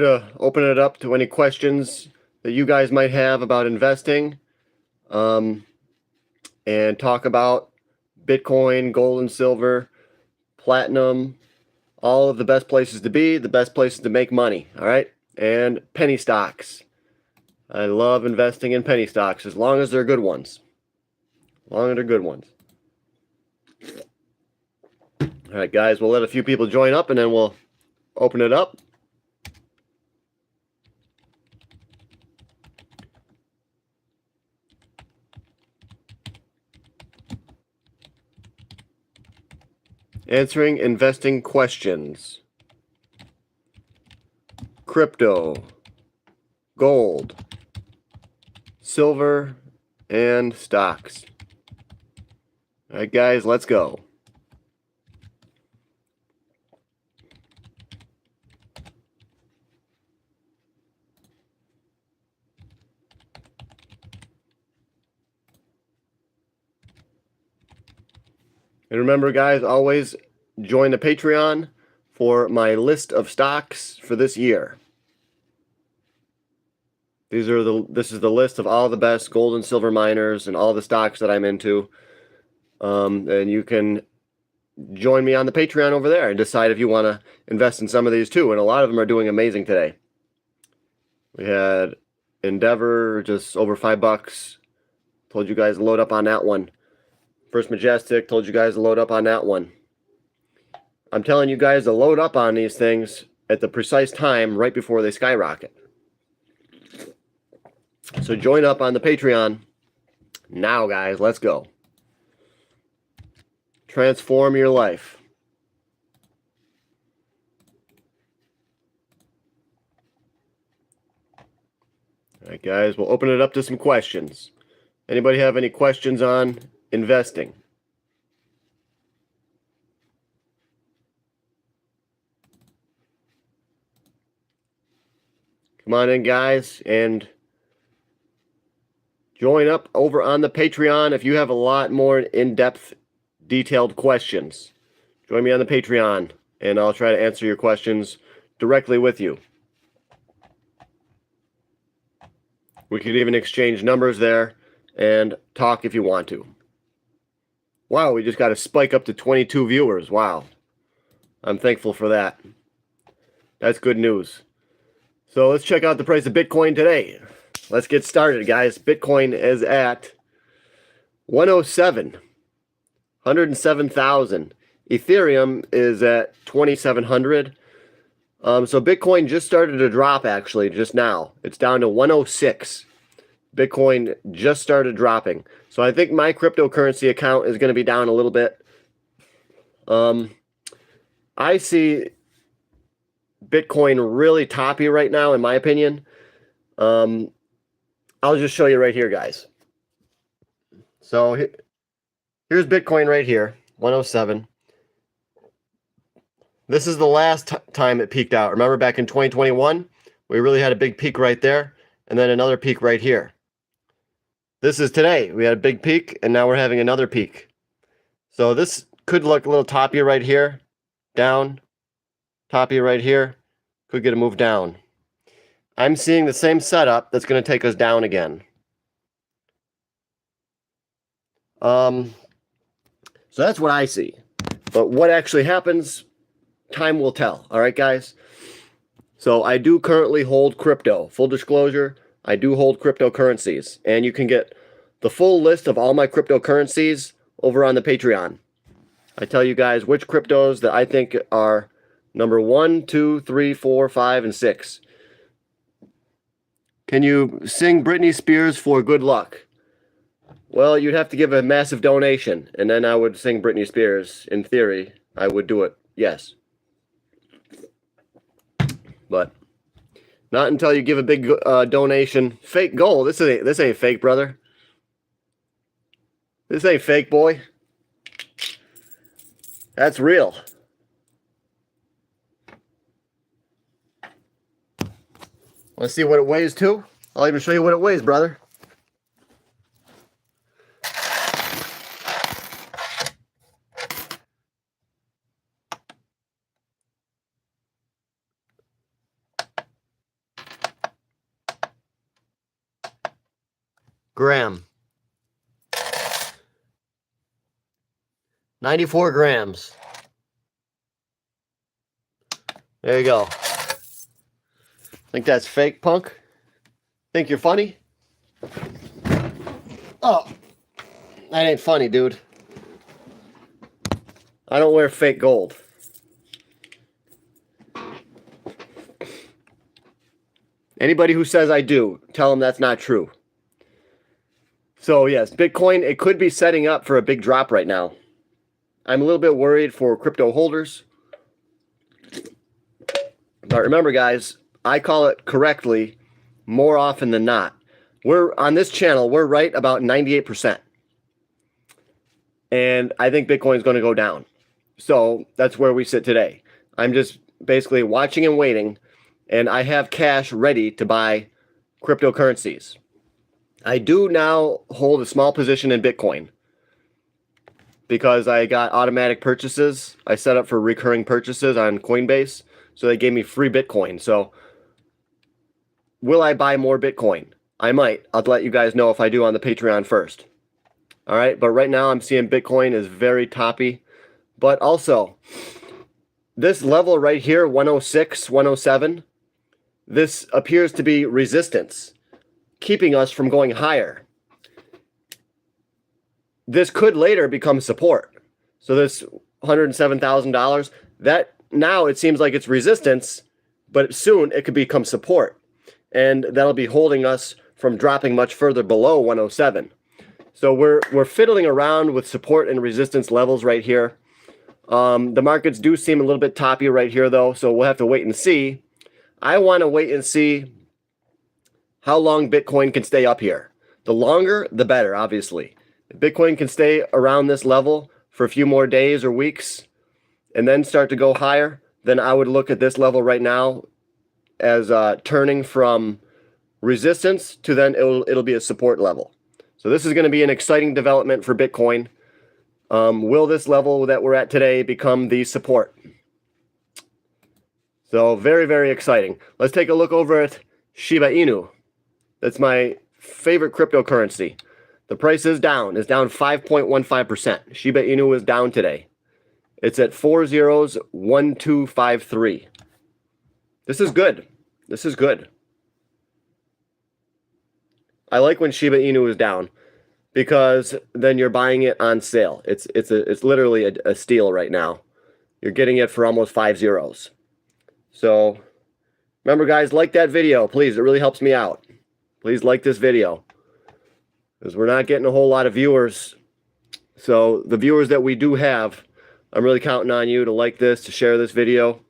Open it up to any questions that you guys might have about investing, um, and talk about Bitcoin, gold and silver, platinum, all of the best places to be, the best places to make money, all right? And penny stocks. I love investing in penny stocks as long as they're good ones. As long as they're good ones. All right, guys, we'll let a few people join up and then we'll open it up. Answering investing questions. Crypto, gold, silver, and stocks. All right, guys, let's go. And remember, guys, always join the Patreon for my list of stocks for this year. This is the list of all the best gold and silver miners and all the stocks that I'm into. And you can join me on the Patreon over there and decide if you want to invest in some of these too. And a lot of them are doing amazing today. We had Endeavor just over $5. Told you guys to load up on that one. First Majestic, told you guys to load up on that one. I'm telling you guys to load up on these things at the precise time right before they skyrocket. So join up on the Patreon now, guys. Let's go. Transform your life. All right, guys, we'll open it up to some questions. Anybody have any questions on investing? Come on in, guys, and join up over on the Patreon if you have a lot more in-depth, detailed questions. Join me on the Patreon, and I'll try to answer your questions directly with you. We could even exchange numbers there and talk if you want to. Wow, we just got a spike up to 22 viewers. Wow. I'm thankful for that. That's good news. So let's check out the price of Bitcoin today. Let's get started, guys. Bitcoin is at 107, 107,000. Ethereum is at 2,700. So Bitcoin just started to drop, actually, just now. It's down to 106. Bitcoin just started dropping. So I think my cryptocurrency account is going to be down a little bit. I see Bitcoin really toppy right now, in my opinion. I'll just show you right here, guys. So here's Bitcoin right here, 107. This is the last time it peaked out. Remember back in 2021, we really had a big peak right there, and then another peak right here. This is today. We had a big peak, and now we're having another peak. So this could look a little toppy right here, down, toppy right here, could get a move down. I'm seeing the same setup that's going to take us down again. So that's what I see. But what actually happens, time will tell. All right, guys? So I do currently hold crypto. Full disclosure, I do hold cryptocurrencies. And you can get the full list of all my cryptocurrencies over on the Patreon. I tell you guys which cryptos that I think are number 1, 2, 3, 4, 5, and 6. Can you sing Britney Spears for good luck? Well, you'd have to give a massive donation, and then I would sing Britney Spears. In theory, I would do it, yes. But not until you give a big donation. Fake gold. This ain't fake, brother. This ain't fake, boy. That's real. Want to see what it weighs too? I'll even show you what it weighs, brother. gram. 94 grams. There you go. Think that's fake, punk? Think you're funny? Oh, that ain't funny, dude. I don't wear fake gold. Anybody who says I do, tell them that's not true. So yes, Bitcoin, it could be setting up for a big drop right now. I'm a little bit worried for crypto holders. But remember, guys, I call it correctly more often than not. We're on this channel, we're right about 98%. And I think Bitcoin is going to go down. So that's where we sit today. I'm just basically watching and waiting, and I have cash ready to buy cryptocurrencies. I do now hold a small position in Bitcoin because I got automatic purchases. I set up for recurring purchases on Coinbase, so they gave me free Bitcoin. So will I buy more Bitcoin? I might. I'll let you guys know if I do on the Patreon first. All right, but right now I'm seeing Bitcoin is very toppy. But also, this level right here, 106, 107, this appears to be resistance, keeping us from going higher. This could later become support. So this $107,000, that now it seems like it's resistance, but soon it could become support. And that'll be holding us from dropping much further below 107. So we're fiddling around with support and resistance levels right here. The markets do seem a little bit toppy right here, though, so we'll have to wait and see. I want to wait and see how long Bitcoin can stay up here. The longer, the better, obviously. If Bitcoin can stay around this level for a few more days or weeks and then start to go higher, then I would look at this level right now as turning from resistance to then it'll be a support level. So this is going to be an exciting development for Bitcoin. Will this level that we're at today become the support? So very, very exciting. Let's take a look over at Shiba Inu. That's my favorite cryptocurrency. The price is down. It's down 5.15%. Shiba Inu is down today. It's at 401253. This is good. This is good. I like when Shiba Inu is down, because then you're buying it on sale. It's literally a steal right now. You're getting it for almost 5 zeros. So remember, guys, like that video, please. It really helps me out. Please like this video, because we're not getting a whole lot of viewers. So the viewers that we do have, I'm really counting on you to like this, to share this video.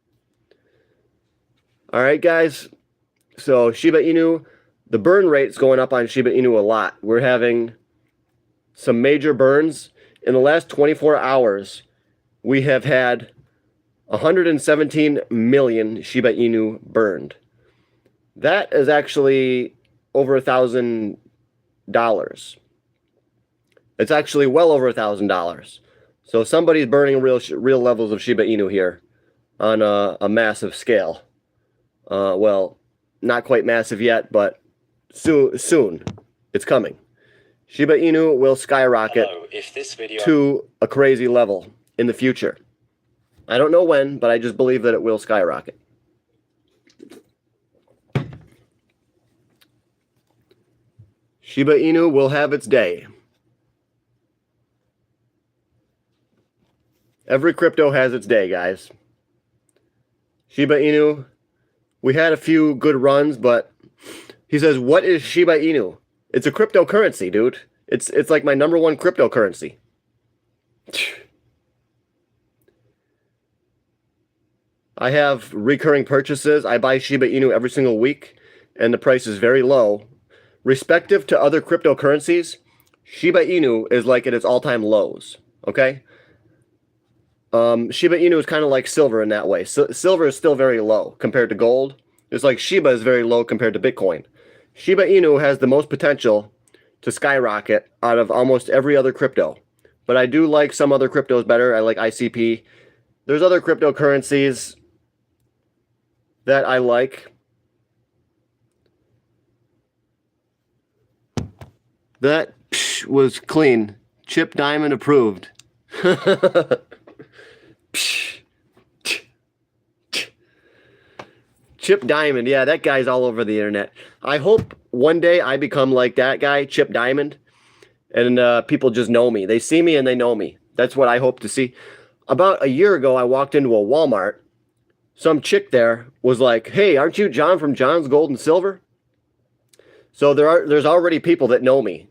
All right, guys. So Shiba Inu, the burn rate's going up on Shiba Inu a lot. We're having some major burns. In the last 24 hours, we have had 117 million Shiba Inu burned. That is actually over $1,000. It's actually well over $1,000. So somebody's burning real levels of Shiba Inu here on a massive scale. Well, not quite massive yet, but soon it's coming. Shiba Inu will skyrocket to a crazy level in the future. I don't know when, but I just believe that it will skyrocket. Shiba Inu will have its day. Every crypto has its day, guys. Shiba Inu, we had a few good runs, but he says, what is Shiba Inu? It's a cryptocurrency, dude. It's like my #1 cryptocurrency. I have recurring purchases. I buy Shiba Inu every single week, and the price is very low. Respective to other cryptocurrencies, Shiba Inu is like at its all-time lows, okay? Shiba Inu is kind of like silver in that way. Silver is still very low compared to gold. It's like Shiba is very low compared to Bitcoin. Shiba Inu has the most potential to skyrocket out of almost every other crypto. But I do like some other cryptos better. I like ICP. There's other cryptocurrencies that I like. That was clean. Chip Diamond approved. Chip Diamond, yeah, that guy's all over the internet. I hope one day I become like that guy, Chip Diamond, and people just know me. They see me and they know me. That's what I hope to see. About a year ago, I walked into a Walmart. Some chick there was like, "Hey, aren't you John from John's Gold and Silver?" So there's already people that know me,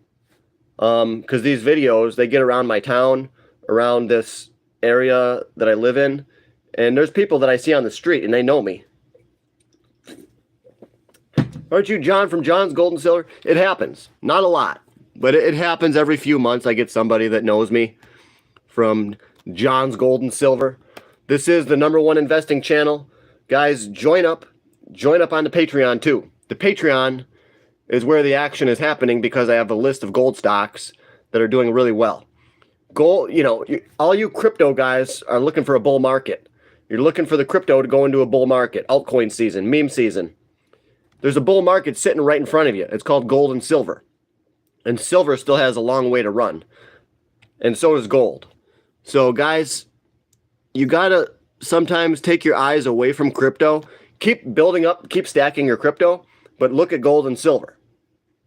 because these videos, they get around my town, around this area that I live in, and there's people that I see on the street and they know me. Aren't you John from John's Gold and Silver? It happens. Not a lot, but it happens every few months. I get somebody that knows me from John's Gold and Silver. This is the #1 investing channel. Guys, join up. Join up on the Patreon too. The Patreon is where the action is happening because I have a list of gold stocks that are doing really well. Gold, all you crypto guys are looking for a bull market. You're looking for the crypto to go into a bull market, altcoin season, meme season. There's a bull market sitting right in front of you. It's called gold and silver. And silver still has a long way to run. And so does gold. So guys, you gotta sometimes take your eyes away from crypto. Keep building up, keep stacking your crypto, but look at gold and silver.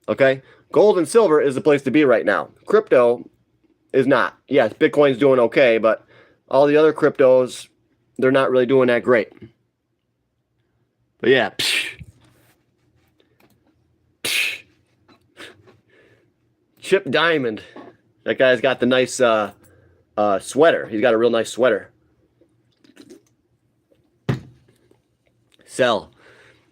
Okay? Gold and silver is the place to be right now. Crypto is not. Yes, Bitcoin's doing okay, but all the other cryptos, they're not really doing that great. But yeah, Chip Diamond. That guy's got the nice sweater. He's got a real nice sweater. Sell.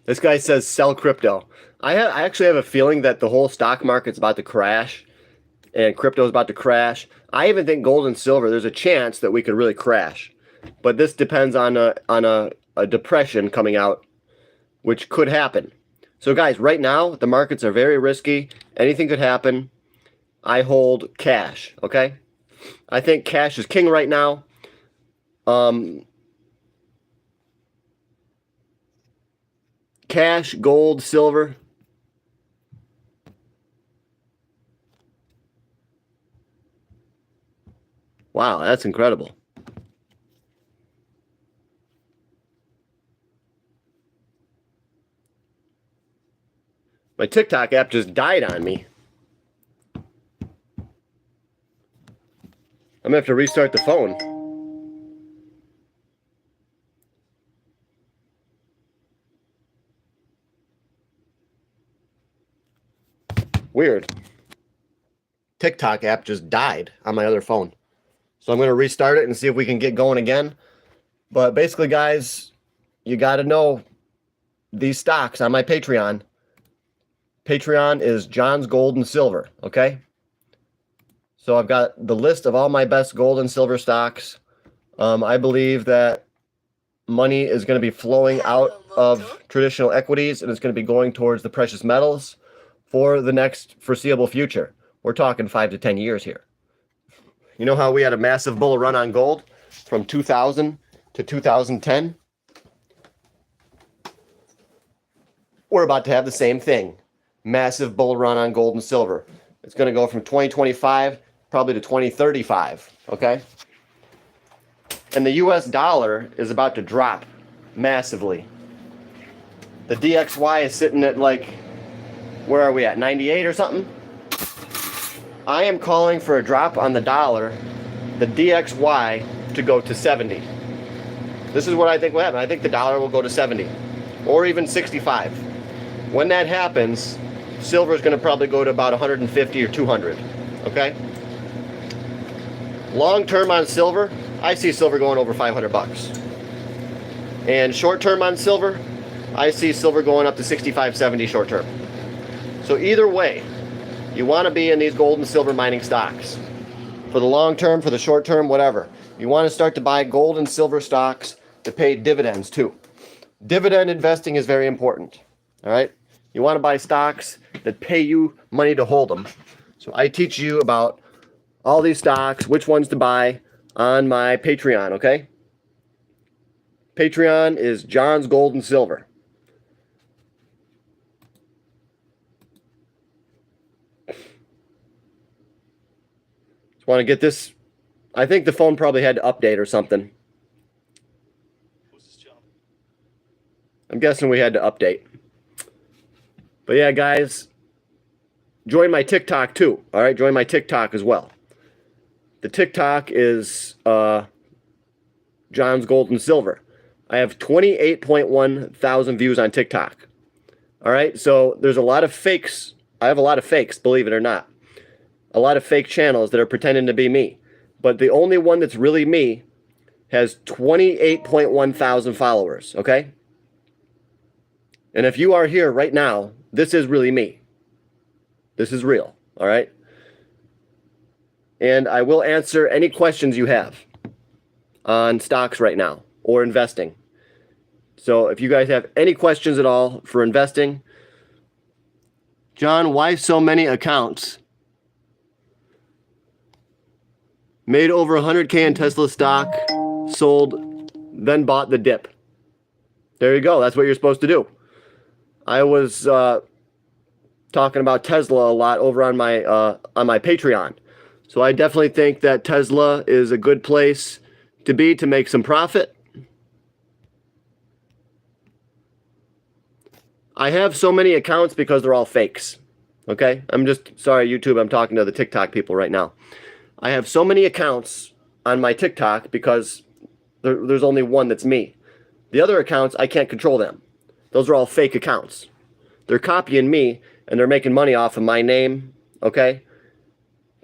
This guy says sell crypto. I actually have a feeling that the whole stock market's about to crash and crypto's about to crash. I even think gold and silver, there's a chance that we could really crash. But this depends on a depression coming out, which could happen. So guys, right now, the markets are very risky. Anything could happen. I hold cash, okay? I think cash is king right now. Cash, gold, silver. Wow, that's incredible. My TikTok app just died on me. I'm gonna have to restart the phone. Weird. TikTok app just died on my other phone. So I'm gonna restart it and see if we can get going again. But basically, guys, you gotta know these stocks on my Patreon. Patreon is John's Gold and Silver, okay? So I've got the list of all my best gold and silver stocks. I believe that money is going to be flowing out of traditional equities and it's going to be going towards the precious metals for the next foreseeable future. We're talking 5 to 10 years here. You know how we had a massive bull run on gold from 2000 to 2010? We're about to have the same thing. Massive bull run on gold and silver. It's going to go from 2025 probably to 2035, okay? And the US dollar is about to drop massively. The DXY is sitting at like, where are we at, 98 or something? I am calling for a drop on the dollar, the DXY, to go to 70. This is what I think will happen. I think the dollar will go to 70 or even 65. When that happens, silver is going to probably go to about 150 or 200, okay? Long term on silver, I see silver going over 500 bucks. And short term on silver, I see silver going up to 65, 70 short term. So either way, you want to be in these gold and silver mining stocks. For the long term, for the short term, whatever. You want to start to buy gold and silver stocks to pay dividends too. Dividend investing is very important, all right? You want to buy stocks that pay you money to hold them. So I teach you about all these stocks, which ones to buy on my Patreon, okay? Patreon is John's Gold and Silver. Just want to get this. I think the phone probably had to update or something. I'm guessing we had to update. But yeah, guys, join my TikTok too. All right, join my TikTok as well. The TikTok is John's Gold and Silver. I have 28.1 thousand views on TikTok. All right, so there's a lot of fakes. I have a lot of fakes, believe it or not. A lot of fake channels that are pretending to be me. But the only one that's really me has 28.1 thousand followers, okay? And if you are here right now, this is really me. This is real, all right? And I will answer any questions you have on stocks right now or investing. So if you guys have any questions at all for investing, John, why so many accounts? Made over 100K in Tesla stock, sold, then bought the dip. There you go. That's what you're supposed to do. I was talking about Tesla a lot over on my Patreon. So I definitely think that Tesla is a good place to be to make some profit. I have so many accounts because they're all fakes. Okay? I'm just sorry, YouTube, I'm talking to the TikTok people right now. I have so many accounts on my TikTok because there's only one that's me. The other accounts, I can't control them. Those are all fake accounts. They're copying me and they're making money off of my name, okay?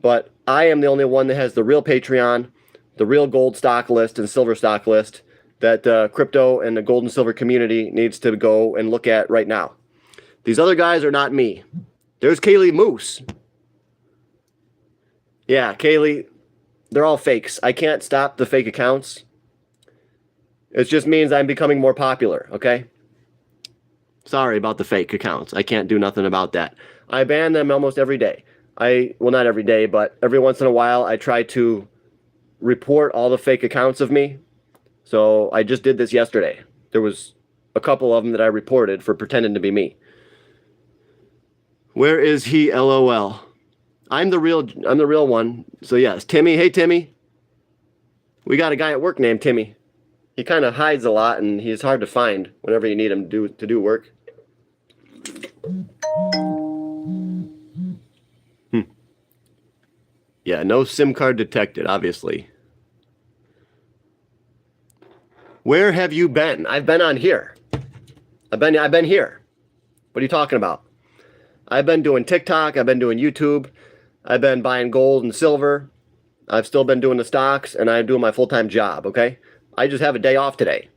But I am the only one that has the real Patreon, the real gold stock list and silver stock list that crypto and the gold and silver community needs to go and look at right now. These other guys are not me. There's Kaylee Moose. Yeah, Kaylee, they're all fakes. I can't stop the fake accounts. It just means I'm becoming more popular, okay? Sorry about the fake accounts. I can't do nothing about that. I ban them almost every day. Well, not every day, but every once in a while I try to report all the fake accounts of me. So I just did this yesterday. There was a couple of them that I reported for pretending to be me. Where is he? LOL. I'm the real one. So yes, Timmy. Hey, Timmy. We got a guy at work named Timmy. He kind of hides a lot, and he's hard to find whenever you need him to do work. Yeah, no SIM card detected, obviously. Where have you been? I've been on here. I've been here. What are you talking about? I've been doing TikTok. I've been doing YouTube. I've been buying gold and silver. I've still been doing the stocks, and I'm doing my full-time job, okay? I just have a day off today.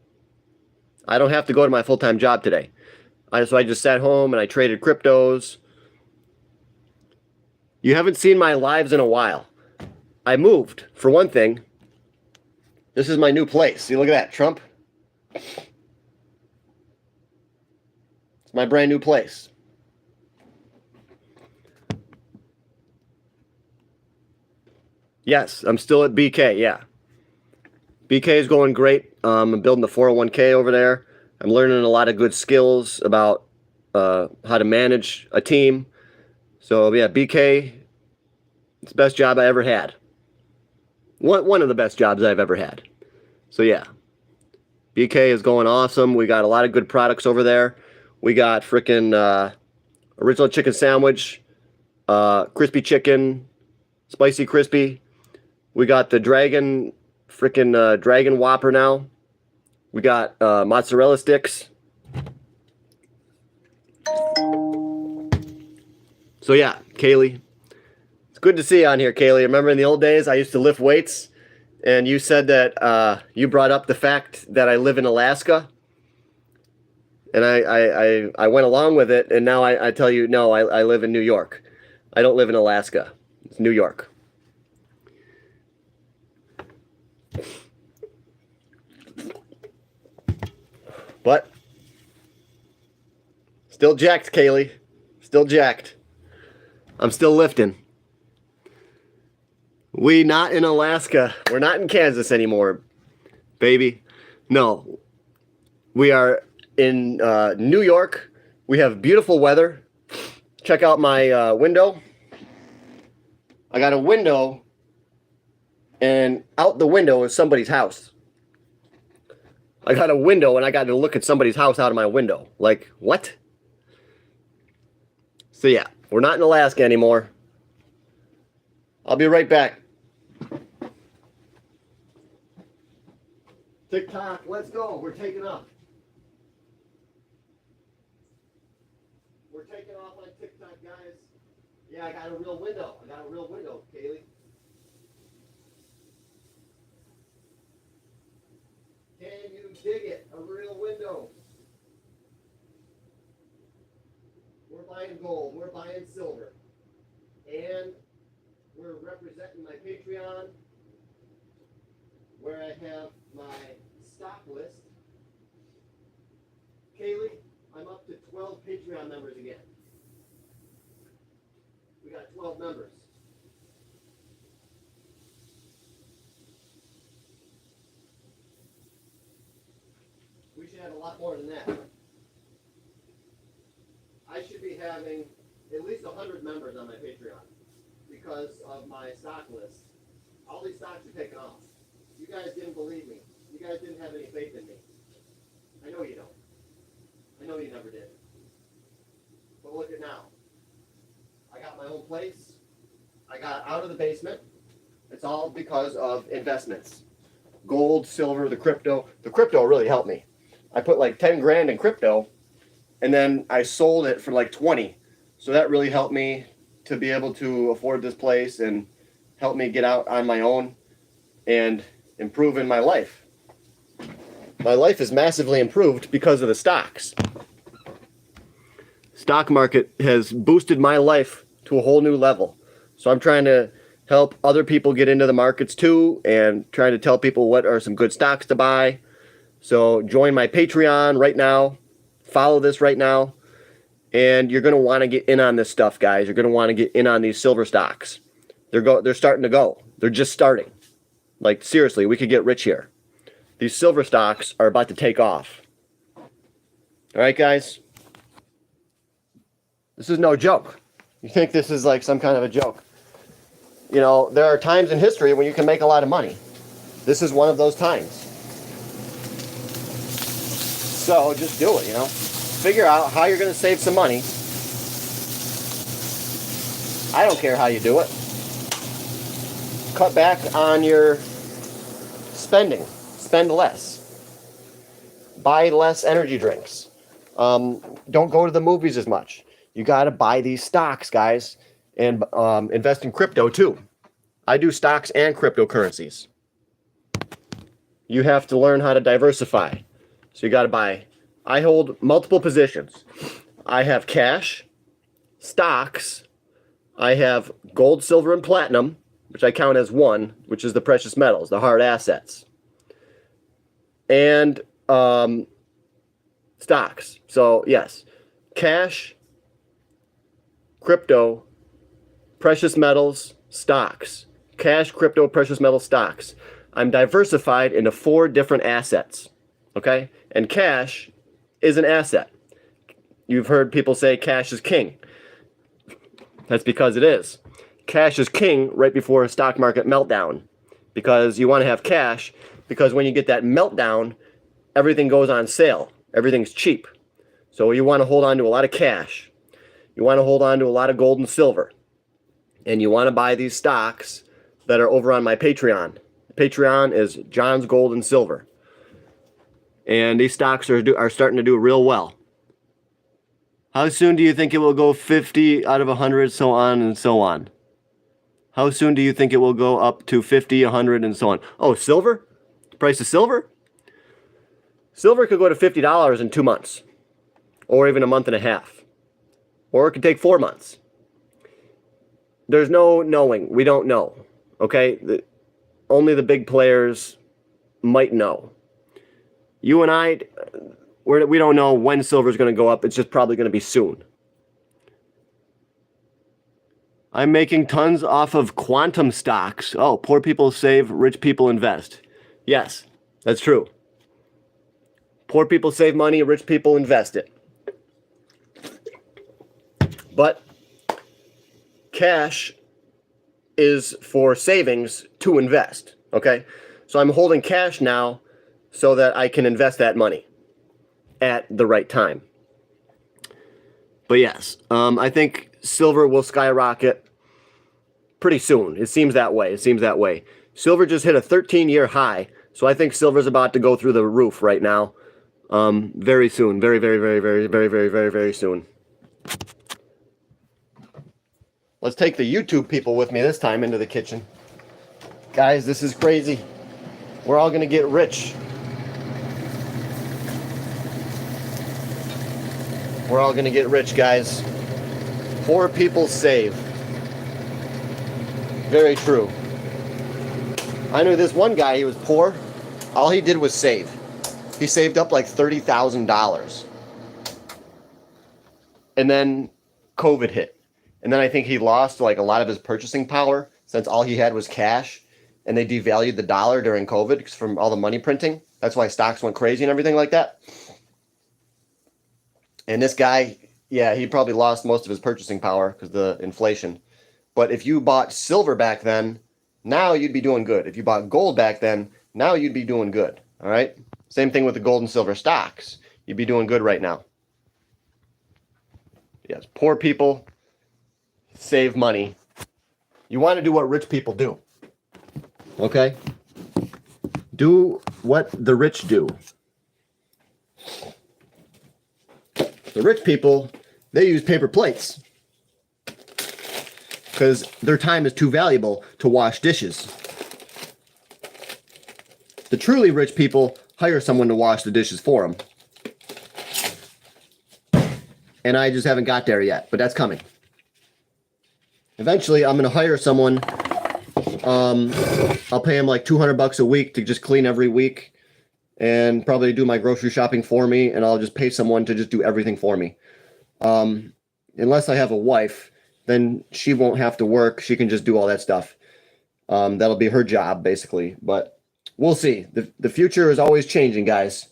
I don't have to go to my full-time job today. So I just sat home and I traded cryptos. You haven't seen my lives in a while. I moved, for one thing. This is my new place. See, look at that, Trump. It's my brand new place. Yes, I'm still at BK, yeah. BK is going great. I'm building the 401k over there. I'm learning a lot of good skills about how to manage a team. So yeah, BK, it's the best job I ever had. One of the best jobs I've ever had. So yeah, BK is going awesome. We got a lot of good products over there. We got frickin' original chicken sandwich, crispy chicken, spicy crispy. We got the dragon Whopper now. We got mozzarella sticks. So yeah, Kaylee. It's good to see you on here, Kaylee. Remember in the old days I used to lift weights and you said that you brought up the fact that I live in Alaska. And I went along with it, and now I tell you, no, I live in New York. I don't live in Alaska. It's New York. But still jacked, Kaylee. Still jacked. I'm still lifting. We not in Alaska. We're not in Kansas anymore, baby. No. We are in New York. We have beautiful weather. Check out my window. I got a window and out the window is somebody's house. I got a window and I got to look at somebody's house out of my window. Like, what? So yeah, we're not in Alaska anymore. I'll be right back. TikTok, let's go. We're taking off. We're taking off on TikTok, guys. Yeah, I got a real window. Kaylee. Can you dig it? A real window. We're buying gold. We're buying silver. And we're representing my Patreon, where I have my stock list. Kaylee, I'm up to 12 Patreon members again. We got 12 members. We should have a lot more than that. I should be having at least 100 members on my Patreon because of my stock list. All these stocks are taking off. You guys didn't believe me. You guys didn't have any faith in me. I know you don't. I know you never did. But look at now. I got my own place. I got out of the basement. It's all because of investments. Gold, silver, the crypto. The crypto really helped me. I put like 10 grand in crypto, and then I sold it for like 20. So that really helped me to be able to afford this place and help me get out on my own and improve in my life. My life is massively improved because of the stocks. Stock market has boosted my life to a whole new level. So I'm trying to help other people get into the markets too, and trying to tell people what are some good stocks to buy. So join my Patreon right now. Follow this right now. And you're going to want to get in on this stuff, guys. You're going to want to get in on these silver stocks. They're starting to go. They're just starting. Like, seriously, we could get rich here. These silver stocks are about to take off. All right, guys? This is no joke. You think this is like some kind of a joke. You know, there are times in history when you can make a lot of money. This is one of those times. So just do it, you know. Figure out how you're going to save some money. I don't care how you do it. Cut back on your spending. Spend less. Buy less energy drinks. Don't go to the movies as much. You got to buy these stocks, guys, and invest in crypto too. I do stocks and cryptocurrencies. You have to learn how to diversify. So you got to buy. I hold multiple positions. I have cash, stocks. I have gold, silver, and platinum, which I count as one, which is the precious metals, the hard assets. And stocks. So yes, cash, crypto, precious metals, stocks. Cash, crypto, precious metals, stocks. I'm diversified into 4 different assets. Okay? And cash is an asset. You've heard people say cash is king. That's because it is. Cash is king right before a stock market meltdown. Because you want to have cash, because when you get that meltdown, everything goes on sale. Everything's cheap. So you want to hold on to a lot of cash. You want to hold on to a lot of gold and silver. And you want to buy these stocks that are over on my Patreon. Patreon is John's Gold and Silver. And these stocks are starting to do real well. How soon do you think it will go 50 out of 100, so on and so on? How soon do you think it will go up to 50, 100, and so on? Oh, silver? The price of silver? Silver could go to $50 in 2 months. Or even a month and a half. Or it could take 4 months. There's no knowing. We don't know. Okay? Only the big players might know. You and I, we don't know when silver is going to go up. It's just probably going to be soon. I'm making tons off of quantum stocks. Oh, poor people save, rich people invest. Yes, that's true. Poor people save money, rich people invest it. But cash is for savings to invest, okay? So I'm holding cash now so that I can invest that money at the right time. But yes, I think silver will skyrocket pretty soon. It seems that way. It seems that way. Silver just hit a 13-year high, so I think silver's about to go through the roof right now. Very soon. Very, very, very, very, very, very, very, very soon. Let's take the YouTube people with me this time into the kitchen. Guys, this is crazy. We're all going to get rich. We're all going to get rich, guys. Poor people save. Very true. I knew this one guy, he was poor. All he did was save. He saved up like $30,000. And then COVID hit. And then I think he lost like a lot of his purchasing power since all he had was cash. And they devalued the dollar during COVID from all the money printing. That's why stocks went crazy and everything like that. And this guy, yeah, he probably lost most of his purchasing power because of the inflation. But if you bought silver back then, now you'd be doing good. If you bought gold back then, now you'd be doing good. All right? Same thing with the gold and silver stocks. You'd be doing good right now. Yes, poor people save money. You want to do what rich people do. Okay? Do what the rich do. The rich people, they use paper plates because their time is too valuable to wash dishes. The truly rich people hire someone to wash the dishes for them. And I just haven't got there yet, but that's coming. Eventually, I'm going to hire someone. I'll pay him like $200 a week to just clean every week and probably do my grocery shopping for me, and I'll just pay someone to just do everything for me. Unless I have a wife, then she won't have to work. She can just do all that stuff. That'll be her job, basically. But we'll see. The future is always changing, guys.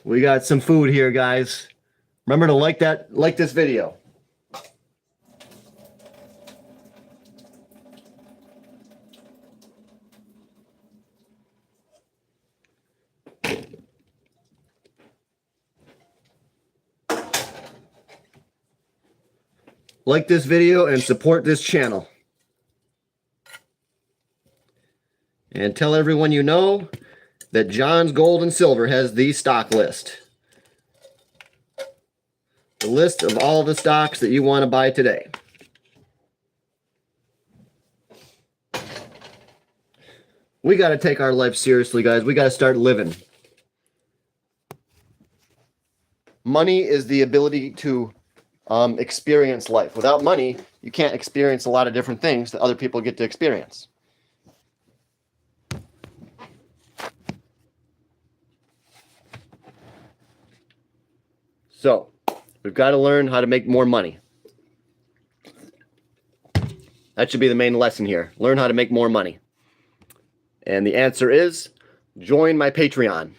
We got some food here, guys. Remember to like this video. Like this video and support this channel. And tell everyone you know that John's Gold and Silver has the stock list. The list of all the stocks that you want to buy today. We got to take our life seriously, guys. We got to start living. Money is the ability to experience life. Without money, you can't experience a lot of different things that other people get to experience. So, we've got to learn how to make more money. That should be the main lesson here. Learn how to make more money. And the answer is, join my Patreon.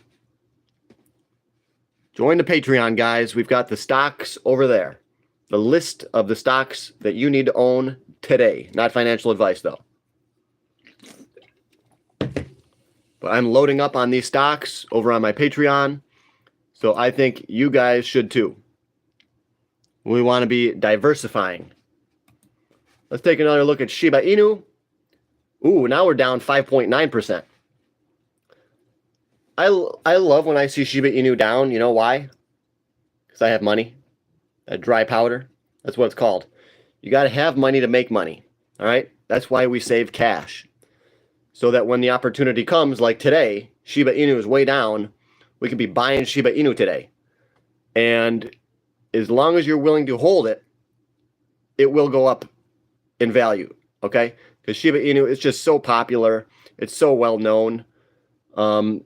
Join the Patreon, guys. We've got the stocks over there. The list of the stocks that you need to own today. Not financial advice, though. But I'm loading up on these stocks over on my Patreon. So I think you guys should too. We want to be diversifying. Let's take another look at Shiba Inu. Ooh, now we're down 5.9%. I love when I see Shiba Inu down. You know why? Because I have money. Dry powder. That's what it's called. You got to have money to make money. All right? That's why we save cash. So that when the opportunity comes, like today, Shiba Inu is way down. We could be buying Shiba Inu today. And as long as you're willing to hold it, it will go up in value. Okay? Because Shiba Inu is just so popular. It's so well known. And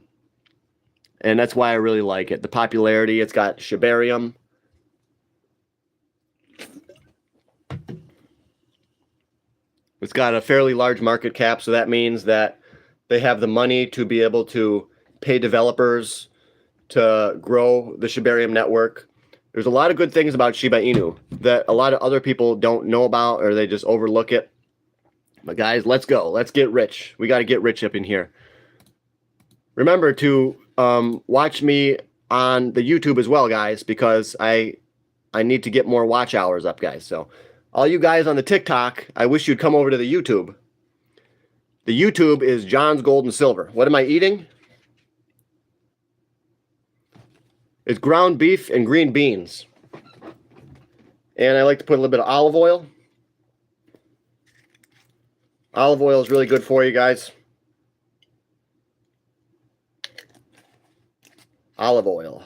that's why I really like it. The popularity, it's got Shibarium. It's got a fairly large market cap, so that means that they have the money to be able to pay developers to grow the Shibarium network. There's a lot of good things about Shiba Inu that a lot of other people don't know about, or they just overlook it. But guys, let's go. Let's get rich. We got to get rich up in here. Remember to watch me on the YouTube as well, guys, because I need to get more watch hours up, guys. So all you guys on the TikTok, I wish you'd come over to the YouTube. The YouTube is John's Gold and Silver. What am I eating? It's ground beef and green beans. And I like to put a little bit of olive oil. Olive oil is really good for you guys. Olive oil.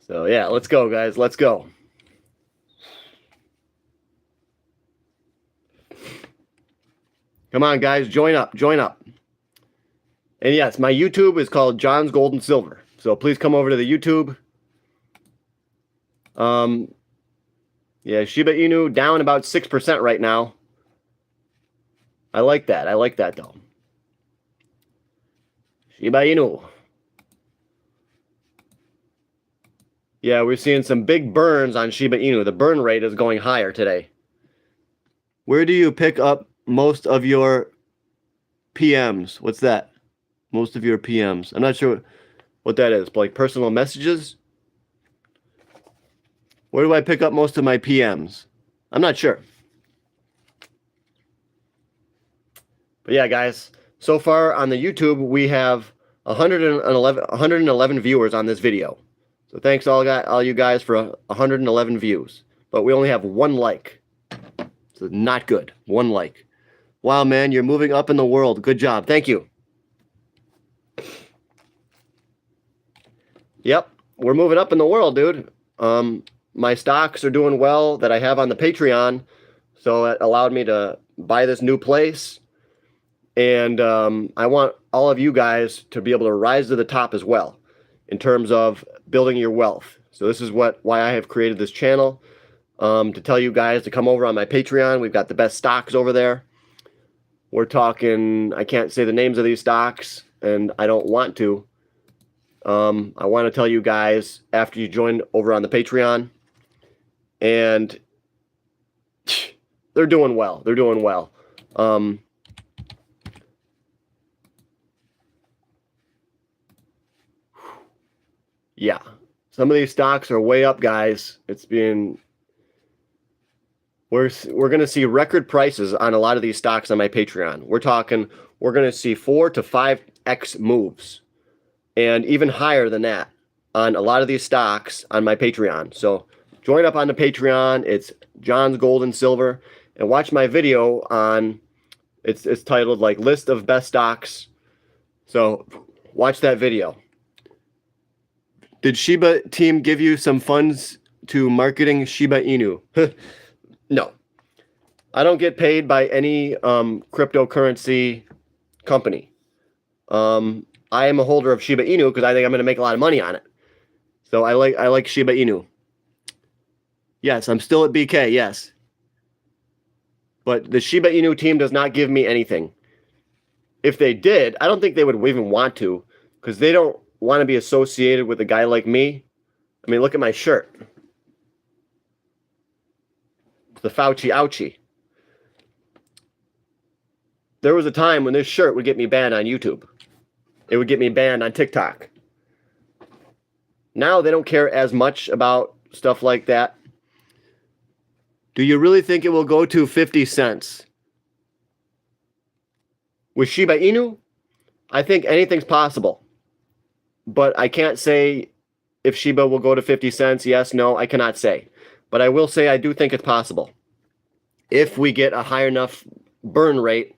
So yeah, let's go, guys. Let's go. Come on, guys. Join up. Join up. And yes, my YouTube is called John's Gold and Silver. So please come over to the YouTube. Yeah, Shiba Inu down about 6% right now. I like that. I like that, though. Shiba Inu. Yeah, we're seeing some big burns on Shiba Inu. The burn rate is going higher today. Where do you pick up most of your PMs? What's that? Most of your PMs. I'm not sure what that is. Like personal messages? Where do I pick up most of my PMs? I'm not sure. But yeah, guys, so far on the YouTube, we have 111 viewers on this video. So thanks all you guys for 111 views. But we only have 1 like. So not good. 1 like. Wow, man, you're moving up in the world. Good job. Thank you. Yep, we're moving up in the world, dude. My stocks are doing well that I have on the Patreon. So it allowed me to buy this new place. And I want all of you guys to be able to rise to the top as well in terms of building your wealth. So this is why I have created this channel, to tell you guys to come over on my Patreon. We've got the best stocks over there. We're talking, I can't say the names of these stocks, and I don't want to. I want to tell you guys after you join over on the Patreon. And they're doing well. They're doing well. Yeah, some of these stocks are way up, guys. It's been we're going to see record prices on a lot of these stocks on my Patreon. We're going to see 4 to 5x moves, and even higher than that on a lot of these stocks on my Patreon. So join up on the Patreon. It's John's Gold and Silver, and watch my video on. It's titled like List of Best Stocks. So watch that video. Did Shiba team give you some funds to marketing Shiba Inu? No. I don't get paid by any cryptocurrency company. I am a holder of Shiba Inu because I think I'm going to make a lot of money on it. So I like Shiba Inu. Yes, I'm still at BK, yes. But the Shiba Inu team does not give me anything. If they did, I don't think they would even want to, because they don't want to be associated with a guy like me. I mean, look at my shirt. The Fauci ouchie. There was a time when this shirt would get me banned on YouTube. It would get me banned on TikTok. Now they don't care as much about stuff like that. Do you really think it will go to 50 cents? With Shiba Inu, I think anything's possible. But I can't say if Shiba will go to 50 cents. Yes, no, I cannot say. But I will say I do think it's possible. If we get a high enough burn rate,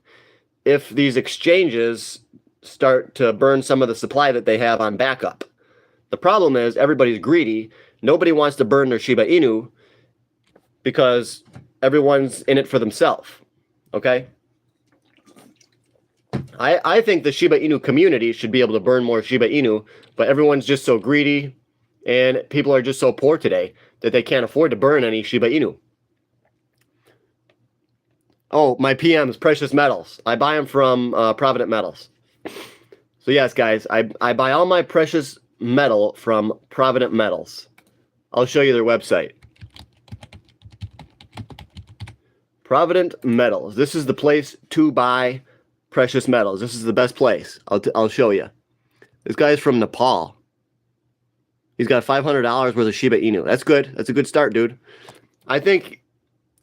if these exchanges start to burn some of the supply that they have on backup. The problem is everybody's greedy. Nobody wants to burn their Shiba Inu because everyone's in it for themselves. Okay? I think the Shiba Inu community should be able to burn more Shiba Inu, but everyone's just so greedy, and people are just so poor today that they can't afford to burn any Shiba Inu. Oh, my PMs, precious metals. I buy them from Provident Metals. So yes, guys, I buy all my precious metal from Provident Metals. I'll show you their website. Provident Metals. This is the place to buy precious metals. This is the best place. I'll show you. This guy's from Nepal. He's got $500 worth of Shiba Inu. That's good. That's a good start, dude. I think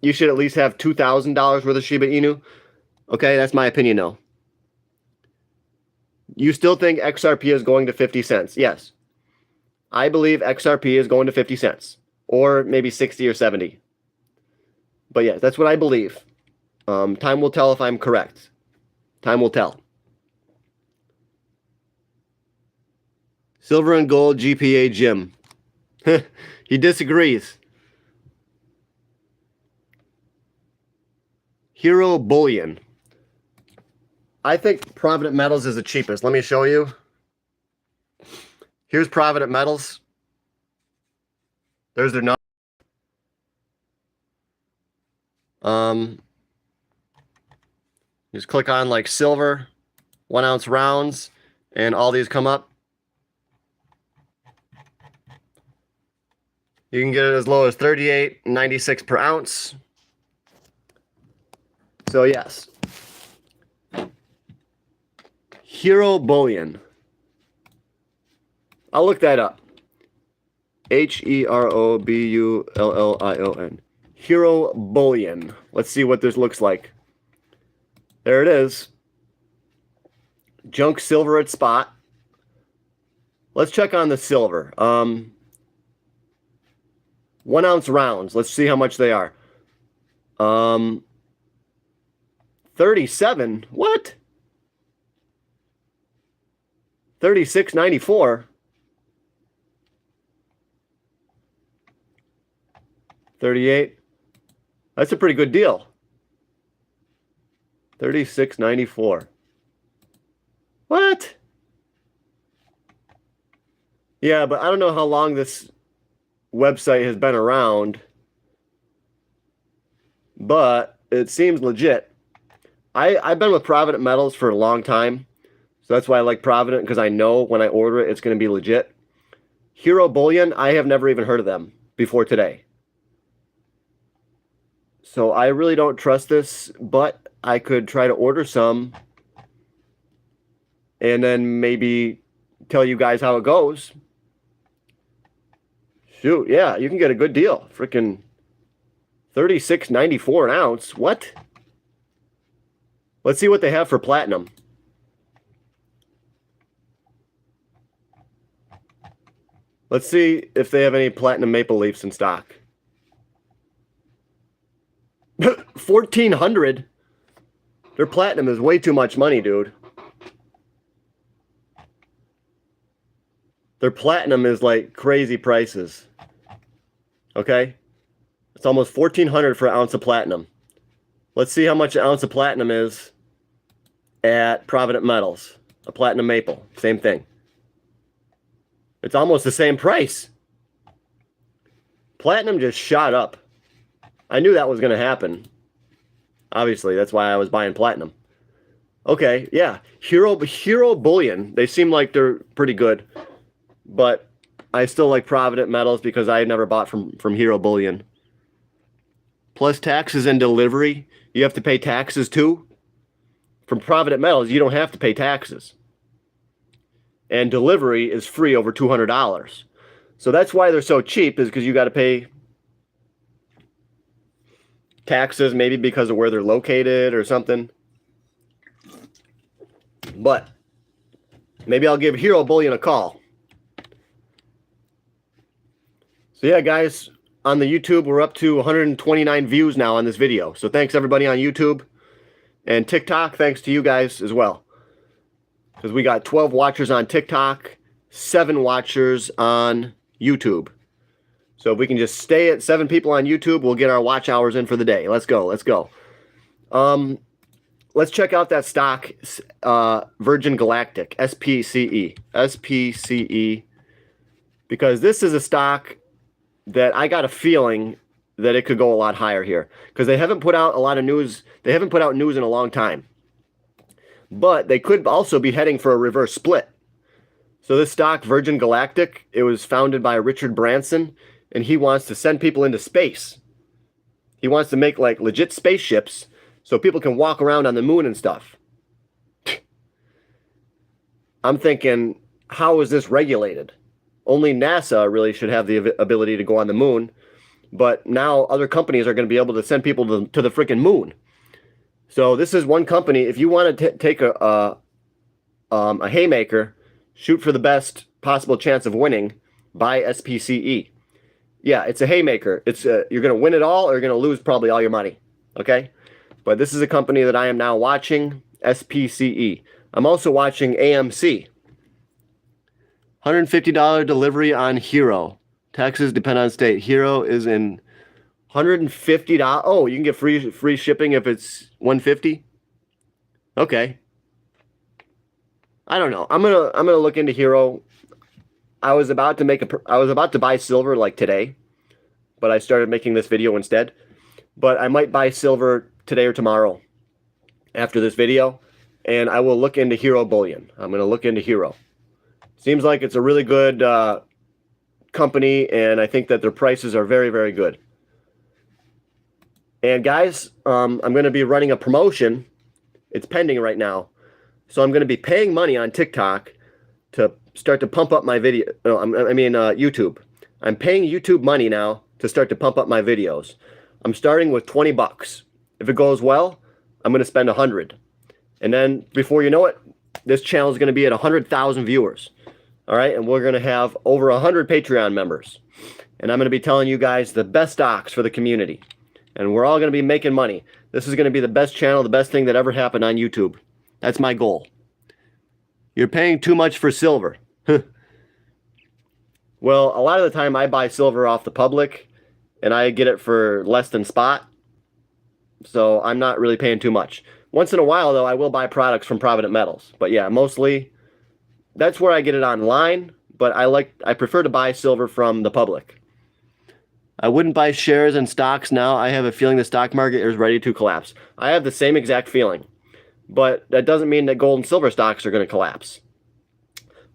you should at least have $2,000 worth of Shiba Inu. Okay, that's my opinion, though. You still think XRP is going to 50 cents? Yes. I believe XRP is going to 50 cents. Or maybe 60 or 70. But yeah, that's what I believe. Time will tell if I'm correct. Time will tell. Silver and gold GPA Jim. He disagrees. Hero Bullion. I think Provident Metals is the cheapest. Let me show you. Here's Provident Metals. There's their number. Just click on like silver, 1 ounce rounds, and all these come up. You can get it as low as $38.96 per ounce. So yes. Hero Bullion. I'll look that up. HeroBullion. Hero Bullion. Let's see what this looks like. There it is. Junk silver at spot. Let's check on the silver. 1 ounce rounds. Let's see how much they are. 37. What? 36.94. 38. That's a pretty good deal. 36.94. What? Yeah, but I don't know how long this website has been around, but it seems legit. I've been with Provident Metals for a long time, so that's why I like Provident, because I know when I order it, it's going to be legit. Hero Bullion, I have never even heard of them before today. So I really don't trust this, but I could try to order some and then maybe tell you guys how it goes. Shoot, yeah, you can get a good deal. Freaking $36.94 an ounce. What? Let's see what they have for platinum. Let's see if they have any platinum maple leafs in stock. 1,400. Their platinum is way too much money, dude. Their platinum is like crazy prices. Okay? It's almost 1,400 for an ounce of platinum. Let's see how much an ounce of platinum is at Provident Metals. A platinum maple. Same thing. It's almost the same price. Platinum just shot up. I knew that was going to happen. Obviously, that's why I was buying platinum. Okay, yeah. Hero Bullion. They seem like they're pretty good. But I still like Provident Metals because I never bought from Hero Bullion. Plus taxes and delivery. You have to pay taxes too. From Provident Metals, you don't have to pay taxes. And delivery is free over $200. So that's why they're so cheap, is because you got to pay taxes, maybe because of where they're located or something. But maybe I'll give Hero Bullion a call. So yeah, guys, on the YouTube, we're up to 129 views now on this video. So thanks everybody on YouTube. And TikTok, thanks to you guys as well. Because we got 12 watchers on TikTok, 7 watchers on YouTube. So if we can just stay at 7 people on YouTube, we'll get our watch hours in for the day. Let's go. Let's go. let's check out that stock, Virgin Galactic, SPCE. SPCE, because this is a stock that I got a feeling that it could go a lot higher here, because they haven't put out a lot of news. They haven't put out news in a long time. But they could also be heading for a reverse split. So this stock, Virgin Galactic, it was founded by Richard Branson, and he wants to send people into space. He wants to make like legit spaceships so people can walk around on the moon and stuff. I'm thinking, how is this regulated? Only NASA really should have the ability to go on the moon, but now other companies are going to be able to send people to the freaking moon. So this is one company. If you want to take a haymaker, shoot for the best possible chance of winning, buy SPCE. Yeah, it's a haymaker. It's you're going to win it all, or you're going to lose probably all your money. Okay, but this is a company that I am now watching, SPCE. I'm also watching AMC. $150 delivery on Hero. Taxes depend on state. Hero is in $150. Oh, you can get free shipping if it's $150. Okay. I don't know. I'm gonna look into Hero. I was about to buy silver like today, but I started making this video instead. But I might buy silver today or tomorrow after this video, and I will look into Hero Bullion. I'm gonna look into Hero. Seems like it's a really good company, and I think that their prices are very, very good. And guys, I'm going to be running a promotion. It's pending right now. So I'm going to be paying money on TikTok to start to pump up my video. No, YouTube. I'm paying YouTube money now to start to pump up my videos. I'm starting with 20 bucks. If it goes well, I'm going to spend 100. And then before you know it, this channel is going to be at 100,000 viewers. All right, and we're going to have over 100 Patreon members. And I'm going to be telling you guys the best stocks for the community. And we're all going to be making money. This is going to be the best channel, the best thing that ever happened on YouTube. That's my goal. You're paying too much for silver. Well, a lot of the time I buy silver off the public, and I get it for less than spot. So I'm not really paying too much. Once in a while, though, I will buy products from Provident Metals. But yeah, mostly that's where I get it online. But I prefer to buy silver from the public. I wouldn't buy shares and stocks now. I have a feeling the stock market is ready to collapse. I have the same exact feeling. But that doesn't mean that gold and silver stocks are going to collapse.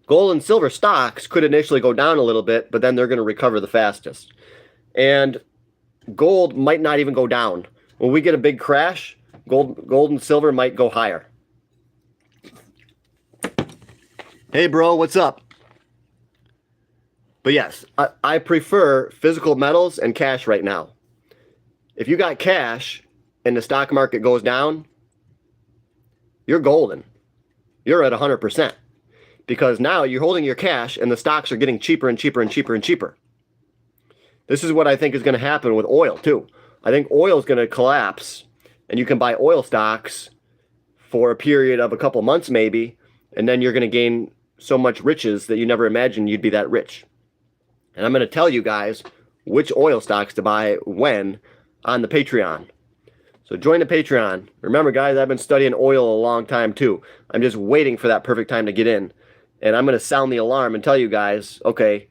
Gold and silver stocks could initially go down a little bit, but then they're going to recover the fastest. And gold might not even go down. When we get a big crash, gold and silver might go higher. Hey bro, what's up? But yes, I prefer physical metals and cash right now. If you got cash and the stock market goes down, you're golden. You're at 100%. Because now you're holding your cash and the stocks are getting cheaper and cheaper and cheaper and cheaper. This is what I think is going to happen with oil too. I think oil is going to collapse, and you can buy oil stocks for a period of a couple months maybe, and then you're going to gain so much riches that you never imagined you'd be that rich. And I'm going to tell you guys which oil stocks to buy when on the Patreon. So join the Patreon. Remember, guys, I've been studying oil a long time, too. I'm just waiting for that perfect time to get in. And I'm going to sound the alarm and tell you guys, okay,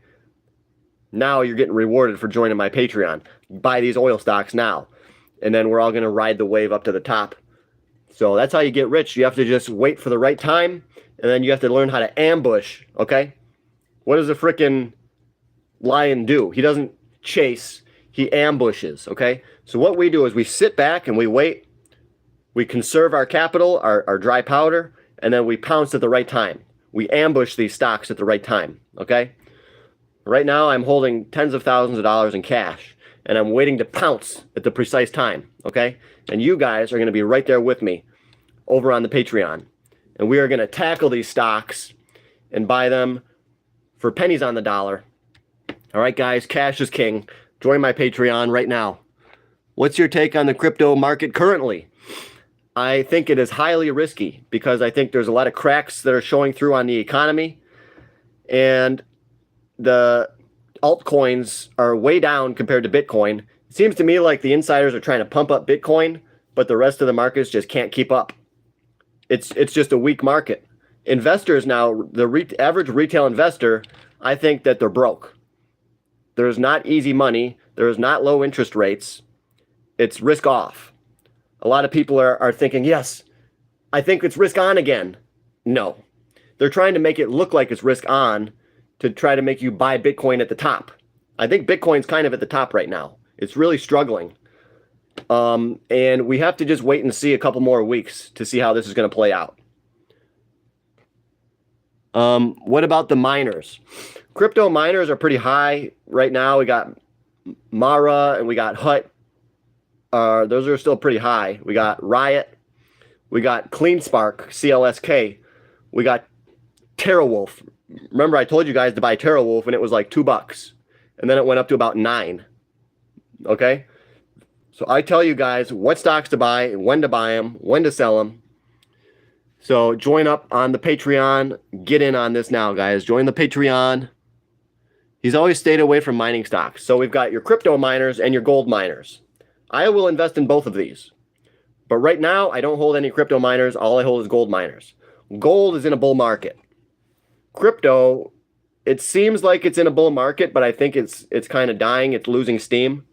now you're getting rewarded for joining my Patreon. Buy these oil stocks now. And then we're all going to ride the wave up to the top. So that's how you get rich. You have to just wait for the right time, and then you have to learn how to ambush, okay? What does a frickin' lion do? He doesn't chase, he ambushes, okay? So what we do is we sit back and we wait, we conserve our capital, our dry powder, and then we pounce at the right time. We ambush these stocks at the right time, okay? Right now I'm holding tens of thousands of dollars in cash, and I'm waiting to pounce at the precise time, okay? And you guys are going to be right there with me over on the Patreon. And we are going to tackle these stocks and buy them for pennies on the dollar. All right, guys, cash is king. Join my Patreon right now. What's your take on the crypto market currently? I think it is highly risky because I think there's a lot of cracks that are showing through on the economy. And the altcoins are way down compared to Bitcoin. It seems to me like the insiders are trying to pump up Bitcoin, but the rest of the markets just can't keep up. It's just a weak market. Investors now, the average retail investor, I think that they're broke. There's not easy money. There's not low interest rates. It's risk off. A lot of people are thinking, yes, I think it's risk on again. No. They're trying to make it look like it's risk on to try to make you buy Bitcoin at the top. I think Bitcoin's kind of at the top right now. It's really struggling. And we have to just wait and see a couple more weeks to see how this is going to play out. What about the miners? Crypto miners are pretty high right now. We got Mara and we got Hut. Those are still pretty high. We got Riot. We got CleanSpark, CLSK. We got TeraWolf. Remember, I told you guys to buy TeraWolf and it was like $2. And then it went up to about $9. Okay? So I tell you guys what stocks to buy, when to buy them, when to sell them. So join up on the Patreon. Get in on this now, guys. Join the Patreon. He's always stayed away from mining stocks. So we've got your crypto miners and your gold miners. I will invest in both of these. But right now, I don't hold any crypto miners. All I hold is gold miners. Gold is in a bull market. Crypto, it seems like it's in a bull market, but I think it's kind of dying. It's losing steam.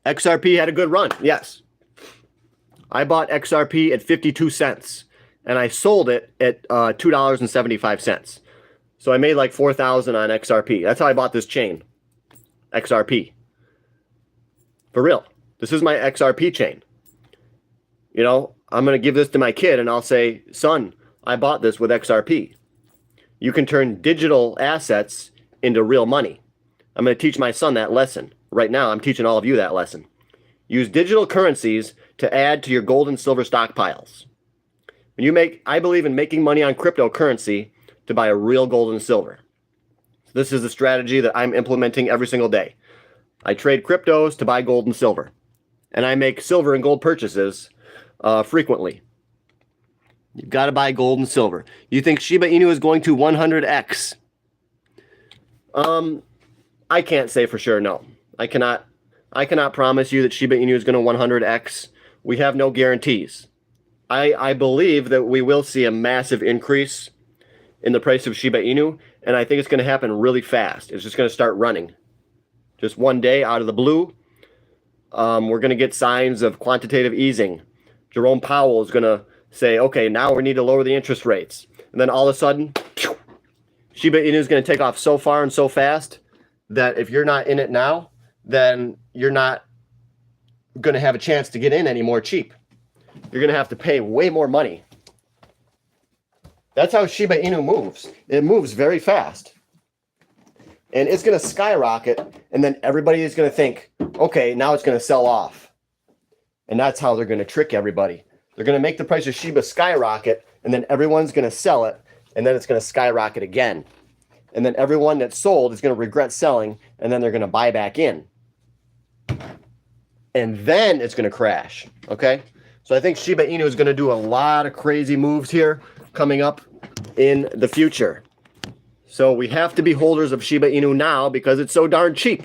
XRP had a good run, yes. I bought XRP at 52 cents, and I sold it at $2.75. So I made like 4,000 on XRP. That's how I bought this chain, XRP. For real, this is my XRP chain. You know, I'm going to give this to my kid, and I'll say, son, I bought this with XRP. You can turn digital assets into real money. I'm going to teach my son that lesson. Right now, I'm teaching all of you that lesson. Use digital currencies to add to your gold and silver stockpiles. When you make, I believe in making money on cryptocurrency to buy a real gold and silver. So this is a strategy that I'm implementing every single day. I trade cryptos to buy gold and silver. And I make silver and gold purchases frequently. You've got to buy gold and silver. You think Shiba Inu is going to 100x? I can't say for sure, no. I cannot promise you that Shiba Inu is going to 100x. We have no guarantees. I believe that we will see a massive increase in the price of Shiba Inu, and I think it's going to happen really fast. It's just going to start running. Just one day out of the blue, we're going to get signs of quantitative easing. Jerome Powell is going to say, okay, now we need to lower the interest rates. And then all of a sudden, Shiba Inu is going to take off so far and so fast that if you're not in it now, then you're not going to have a chance to get in anymore cheap. You're going to have to pay way more money. That's how Shiba Inu moves. It moves very fast. And it's going to skyrocket, and then everybody is going to think, okay, now it's going to sell off. And that's how they're going to trick everybody. They're going to make the price of Shiba skyrocket, and then everyone's going to sell it, and then it's going to skyrocket again. And then everyone that sold is going to regret selling, and then they're going to buy back in. And then it's going to crash, okay? So I think Shiba Inu is going to do a lot of crazy moves here coming up in the future. So we have to be holders of Shiba Inu now because it's so darn cheap.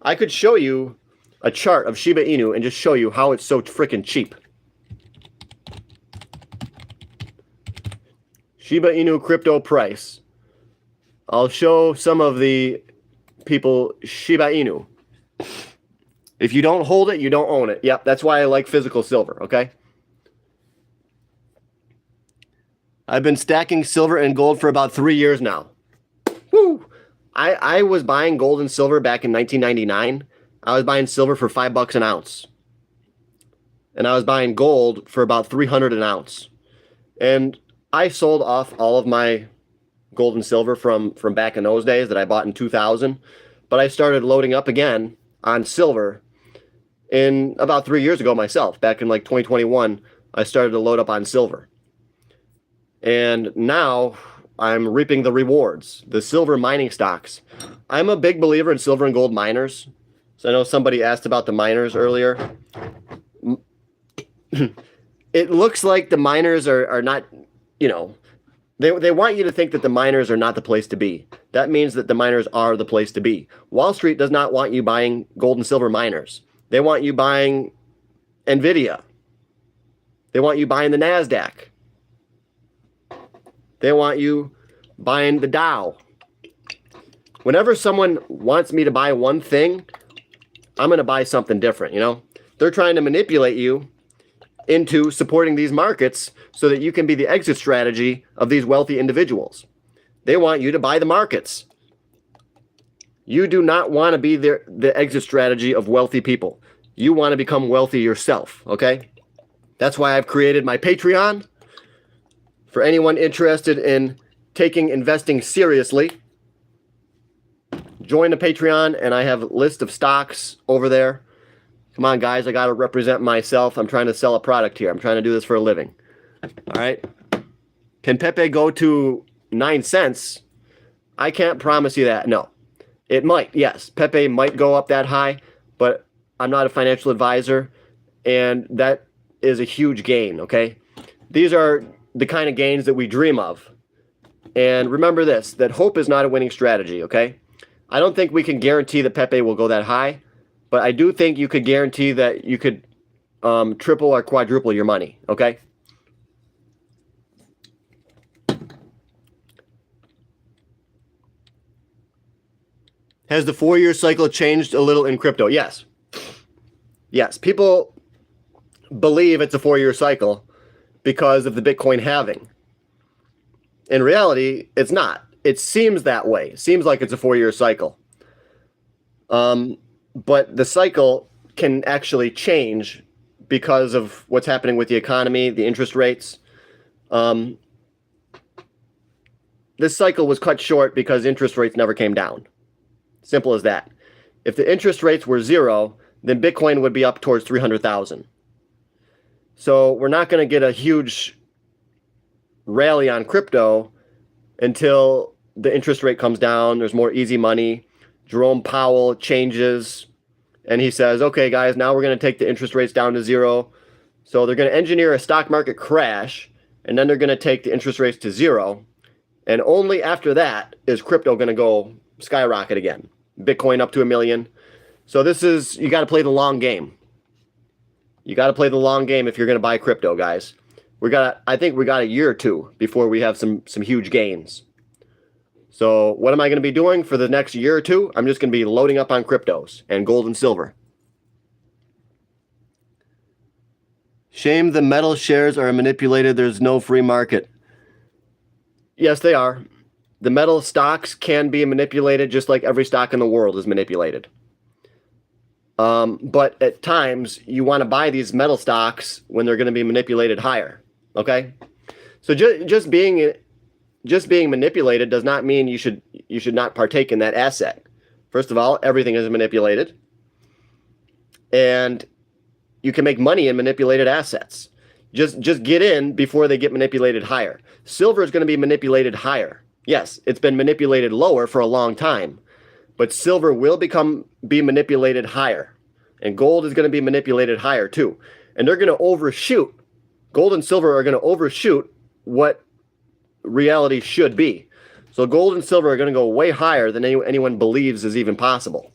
I could show you a chart of Shiba Inu and just show you how it's so freaking cheap. Shiba Inu crypto price. I'll show some of the people Shiba Inu. If you don't hold it, you don't own it. Yep, that's why I like physical silver, okay? I've been stacking silver and gold for about 3 years now. Woo! I was buying gold and silver back in 1999. I was buying silver for $5 an ounce. And I was buying gold for about $300 an ounce. And I sold off all of my gold and silver from back in those days that I bought in 2000. But I started loading up again on silver in about 3 years ago myself. Back in like 2021, I started to load up on silver. And now I'm reaping the rewards, the silver mining stocks. I'm a big believer in silver and gold miners. So I know somebody asked about the miners earlier. It looks like the miners are not, you know, they want you to think that the miners are not the place to be. That means that the miners are the place to be. Wall Street does not want you buying gold and silver miners. They want you buying Nvidia. They want you buying the NASDAQ. They want you buying the Dow. Whenever someone wants me to buy one thing, I'm going to buy something different, you know? They're trying to manipulate you into supporting these markets so that you can be the exit strategy of these wealthy individuals. They want you to buy the markets. You do not want to be the exit strategy of wealthy people. You want to become wealthy yourself, okay? That's why I've created my Patreon. For anyone interested in taking investing seriously, join the Patreon, and I have a list of stocks over there. Come on, guys, I got to represent myself. I'm trying to sell a product here. I'm trying to do this for a living. All right? Can Pepe go to 9 cents? I can't promise you that. No. It might, yes. Pepe might go up that high, but I'm not a financial advisor, and that is a huge gain, okay? These are the kind of gains that we dream of. And remember this, that hope is not a winning strategy, okay? I don't think we can guarantee that Pepe will go that high, but I do think you could guarantee that you could triple or quadruple your money, okay? Has the 4-year cycle changed a little in crypto? Yes. Yes, people believe it's a 4-year cycle because of the Bitcoin halving. In reality, it's not. It seems that way. It seems like it's a 4-year cycle. But the cycle can actually change because of what's happening with the economy, the interest rates. This cycle was cut short because interest rates never came down. Simple as that. If the interest rates were 0, then Bitcoin would be up towards 300,000. So we're not going to get a huge rally on crypto until the interest rate comes down. There's more easy money. Jerome Powell changes, and he says, okay, guys, now we're going to take the interest rates down to 0. So they're going to engineer a stock market crash, and then they're going to take the interest rates to 0. And only after that is crypto going to go skyrocket again. Bitcoin up to 1 million. So this is, you got to play the long game. You got to play the long game if you're going to buy crypto, guys. I think we got a year or two before we have some huge gains. So what am I going to be doing for the next year or two? I'm just going to be loading up on cryptos and gold and silver. Shame the metal shares are manipulated. There's no free market. Yes, they are. The metal stocks can be manipulated just like every stock in the world is manipulated. But at times, you want to buy these metal stocks when they're going to be manipulated higher. Okay? So just being manipulated does not mean you should not partake in that asset. First of all, everything is manipulated. And you can make money in manipulated assets. Just get in before they get manipulated higher. Silver is going to be manipulated higher. Yes, it's been manipulated lower for a long time, but silver will be manipulated higher, and gold is going to be manipulated higher too. And they're going to overshoot. Gold and silver are going to overshoot what reality should be. So gold and silver are going to go way higher than anyone believes is even possible.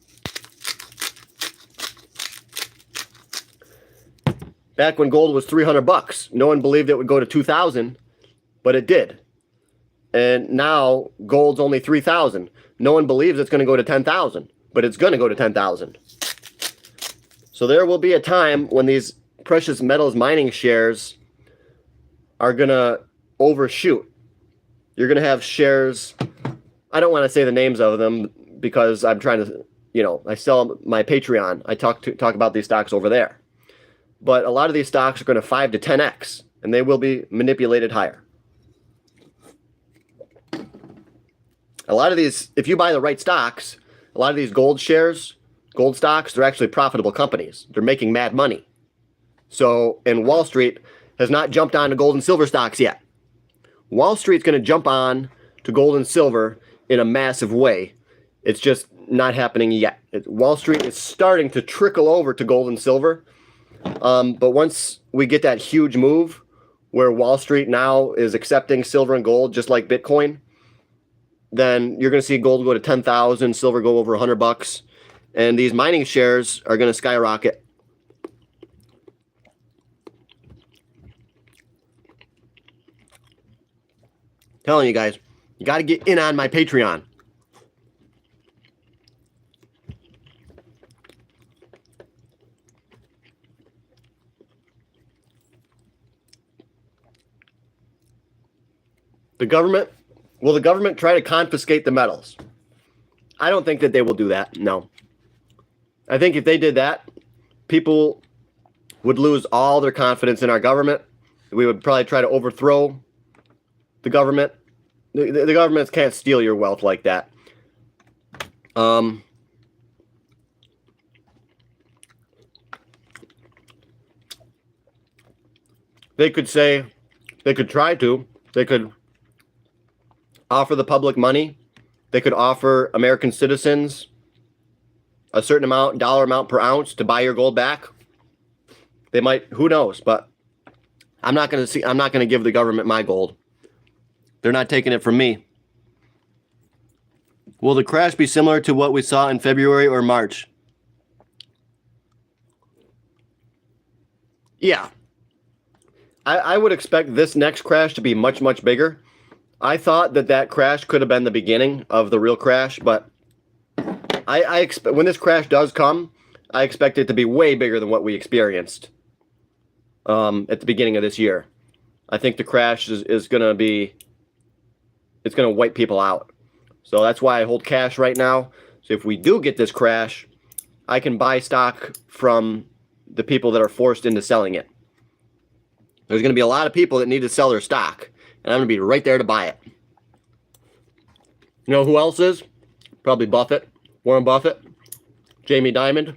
Back when gold was $300, no one believed it would go to 2,000, but it did. And now gold's only 3,000. No one believes it's going to go to 10,000, but it's going to go to 10,000. So there will be a time when these precious metals mining shares are going to overshoot. You're going to have shares, I don't want to say the names of them because I'm trying to, I sell my Patreon. I talk about these stocks over there. But a lot of these stocks are going to 5 to 10x, and they will be manipulated higher. A lot of these, if you buy the right stocks, a lot of these gold stocks, they're actually profitable companies. They're making mad money. So, and Wall Street has not jumped on to gold and silver stocks yet. Wall Street's going to jump on to gold and silver in a massive way. It's just not happening yet. Wall Street is starting to trickle over to gold and silver. But once we get that huge move where Wall Street now is accepting silver and gold just like Bitcoin, then you're going to see gold go to 10,000, silver go over $100, and these mining shares are going to skyrocket. Telling you guys, you got to get in on my Patreon. Will the government try to confiscate the metals? I don't think that they will do that, no. I think if they did that, people would lose all their confidence in our government. We would probably try to overthrow the government. The governments can't steal your wealth like that. They could say, they could try to, they could offer the public money. They could offer American citizens a certain amount, dollar amount per ounce to buy your gold back. They might, who knows, but I'm not going to give the government my gold. They're not taking it from me. Will the crash be similar to what we saw in February or March? Yeah. I would expect this next crash to be much, much bigger. I thought that crash could have been the beginning of the real crash, but I expect when this crash does come, I expect it to be way bigger than what we experienced at the beginning of this year. I think the crash is going to be, it's going to wipe people out. So that's why I hold cash right now. So if we do get this crash, I can buy stock from the people that are forced into selling it. There's going to be a lot of people that need to sell their stock, and I'm going to be right there to buy it. You know who else is? Probably Buffett, Warren Buffett, Jamie Dimon.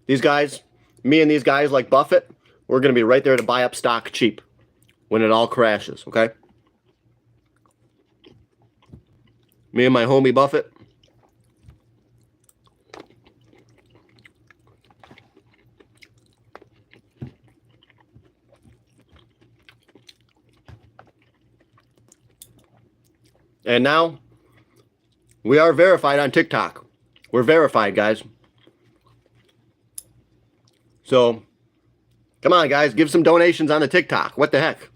These guys, me and these guys like Buffett, we're going to be right there to buy up stock cheap when it all crashes, okay? Me and my homie Buffett. And now, we are verified on TikTok. We're verified, guys. So, come on, guys. Give some donations on the TikTok. What the heck?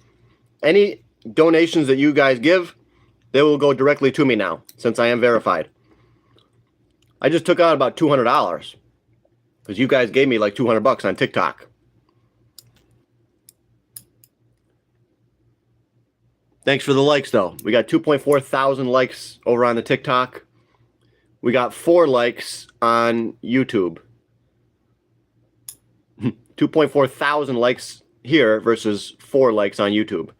Any donations that you guys give, they will go directly to me now, since I am verified. I just took out about $200, because you guys gave me like $200 on TikTok. Thanks for the likes, though. We got 2.4 thousand likes over on the TikTok. We got 4 likes on YouTube. 2.4 thousand likes here versus 4 likes on YouTube.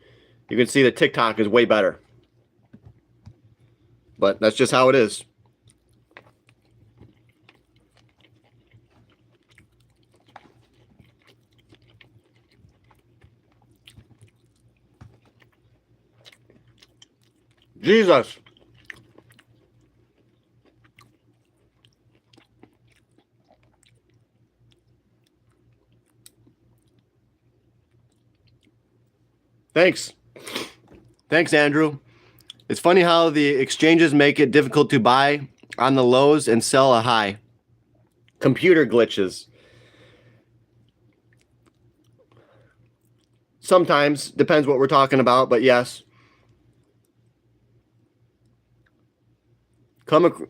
You can see that TikTok is way better. But that's just how it is. Jesus. Thanks. Thanks, Andrew. It's funny how the exchanges make it difficult to buy on the lows and sell a high. Computer glitches. Sometimes, depends what we're talking about, but yes.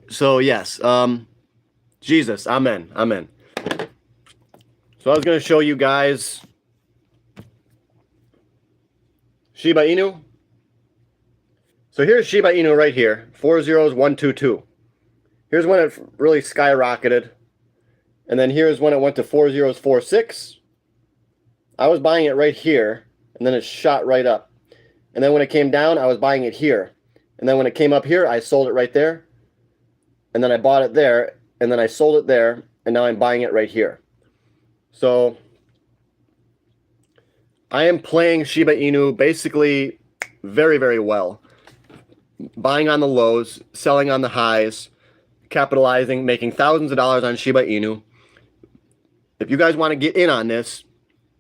So yes, Jesus, amen, amen. So I was going to show you guys Shiba Inu. So here's Shiba Inu right here, 40122. Here's when it really skyrocketed, and then here's when it went to 4046. I was buying it right here, and then it shot right up. And then when it came down, I was buying it here. And then when it came up here, I sold it right there. And then I bought it there, and then I sold it there, and now I'm buying it right here. So I am playing Shiba Inu basically very, very well. Buying on the lows, selling on the highs, capitalizing, making thousands of dollars on Shiba Inu. If you guys want to get in on this,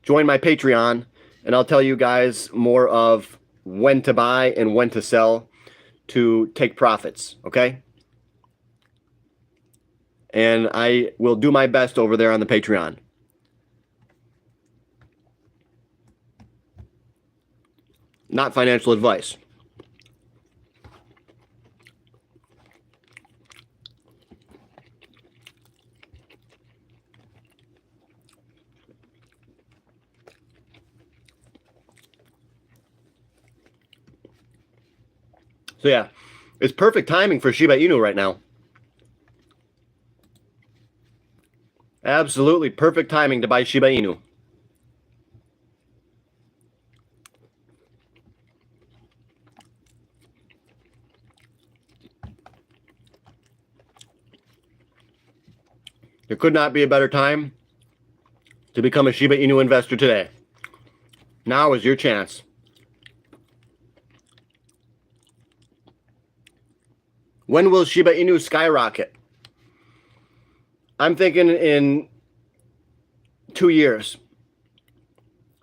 join my Patreon, and I'll tell you guys more of when to buy and when to sell to take profits, okay? And I will do my best over there on the Patreon. Not financial advice. So yeah, it's perfect timing for Shiba Inu right now. Absolutely perfect timing to buy Shiba Inu. There could not be a better time to become a Shiba Inu investor today. Now is your chance. When will Shiba Inu skyrocket? I'm thinking in 2 years.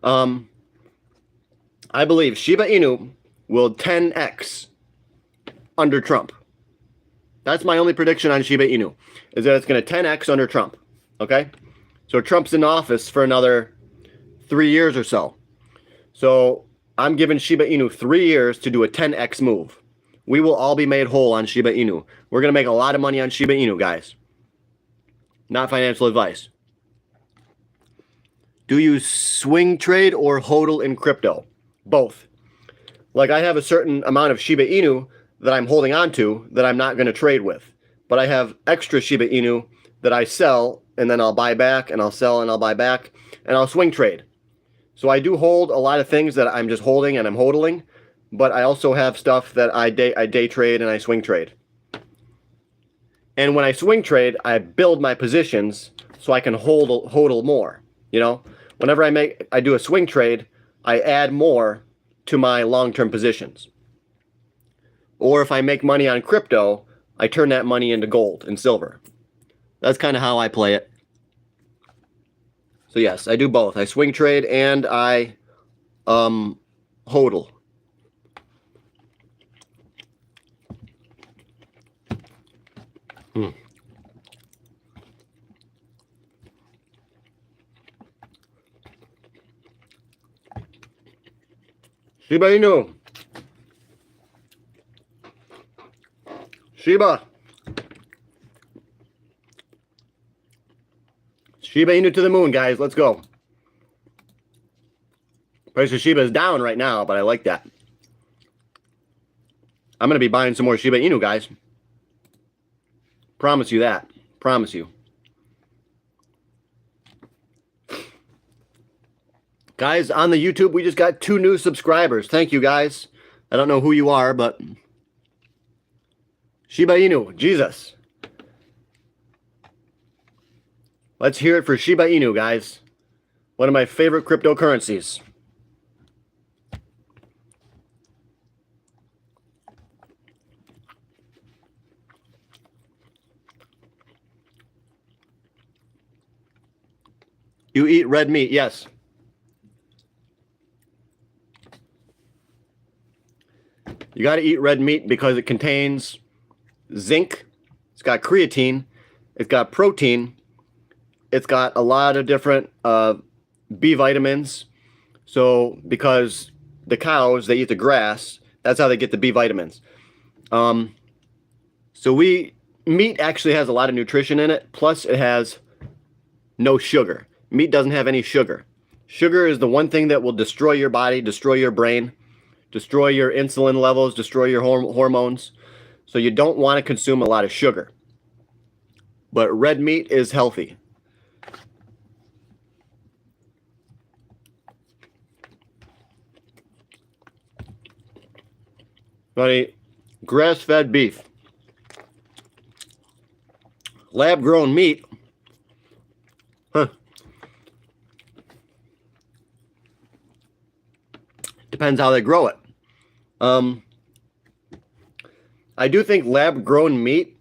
I believe Shiba Inu will 10x under Trump. That's my only prediction on Shiba Inu, is that it's going to 10x under Trump. Okay? So Trump's in office for another 3 years or so. So I'm giving Shiba Inu 3 years to do a 10x move. We will all be made whole on Shiba Inu. We're going to make a lot of money on Shiba Inu, guys. Not financial advice. Do you swing trade or hodl in crypto? Both. Like, I have a certain amount of Shiba Inu that I'm holding on to that I'm not going to trade with. But I have extra Shiba Inu that I sell, and then I'll buy back, and I'll sell, and I'll buy back, and I'll swing trade. So I do hold a lot of things that I'm just holding and I'm hodling, but I also have stuff that I day trade and I swing trade. And when I swing trade, I build my positions so I can hodl more. You know, whenever I do a swing trade, I add more to my long-term positions. Or if I make money on crypto, I turn that money into gold and silver. That's kind of how I play it. So yes, I do both. I swing trade and I hodl. Shiba Inu. Shiba. Shiba Inu to the moon, guys. Let's go. Price of Shiba is down right now, but I like that. I'm going to be buying some more Shiba Inu, guys. Promise you that. Promise you. Guys, on the YouTube, we just got 2 new subscribers. Thank you, guys. I don't know who you are, but Shiba Inu, Jesus. Let's hear it for Shiba Inu, guys. One of my favorite cryptocurrencies. You eat red meat, yes. You got to eat red meat because it contains zinc, it's got creatine, it's got protein, it's got a lot of different B vitamins. So because the cows, they eat the grass, that's how they get the B vitamins. So meat actually has a lot of nutrition in it, plus it has no sugar. Meat doesn't have any sugar. Sugar is the one thing that will destroy your body, destroy your brain, destroy your insulin levels, destroy your hormones. So you don't want to consume a lot of sugar. But red meat is healthy. Buddy, grass-fed beef. Lab-grown meat. Huh. Depends how they grow it. I do think lab-grown meat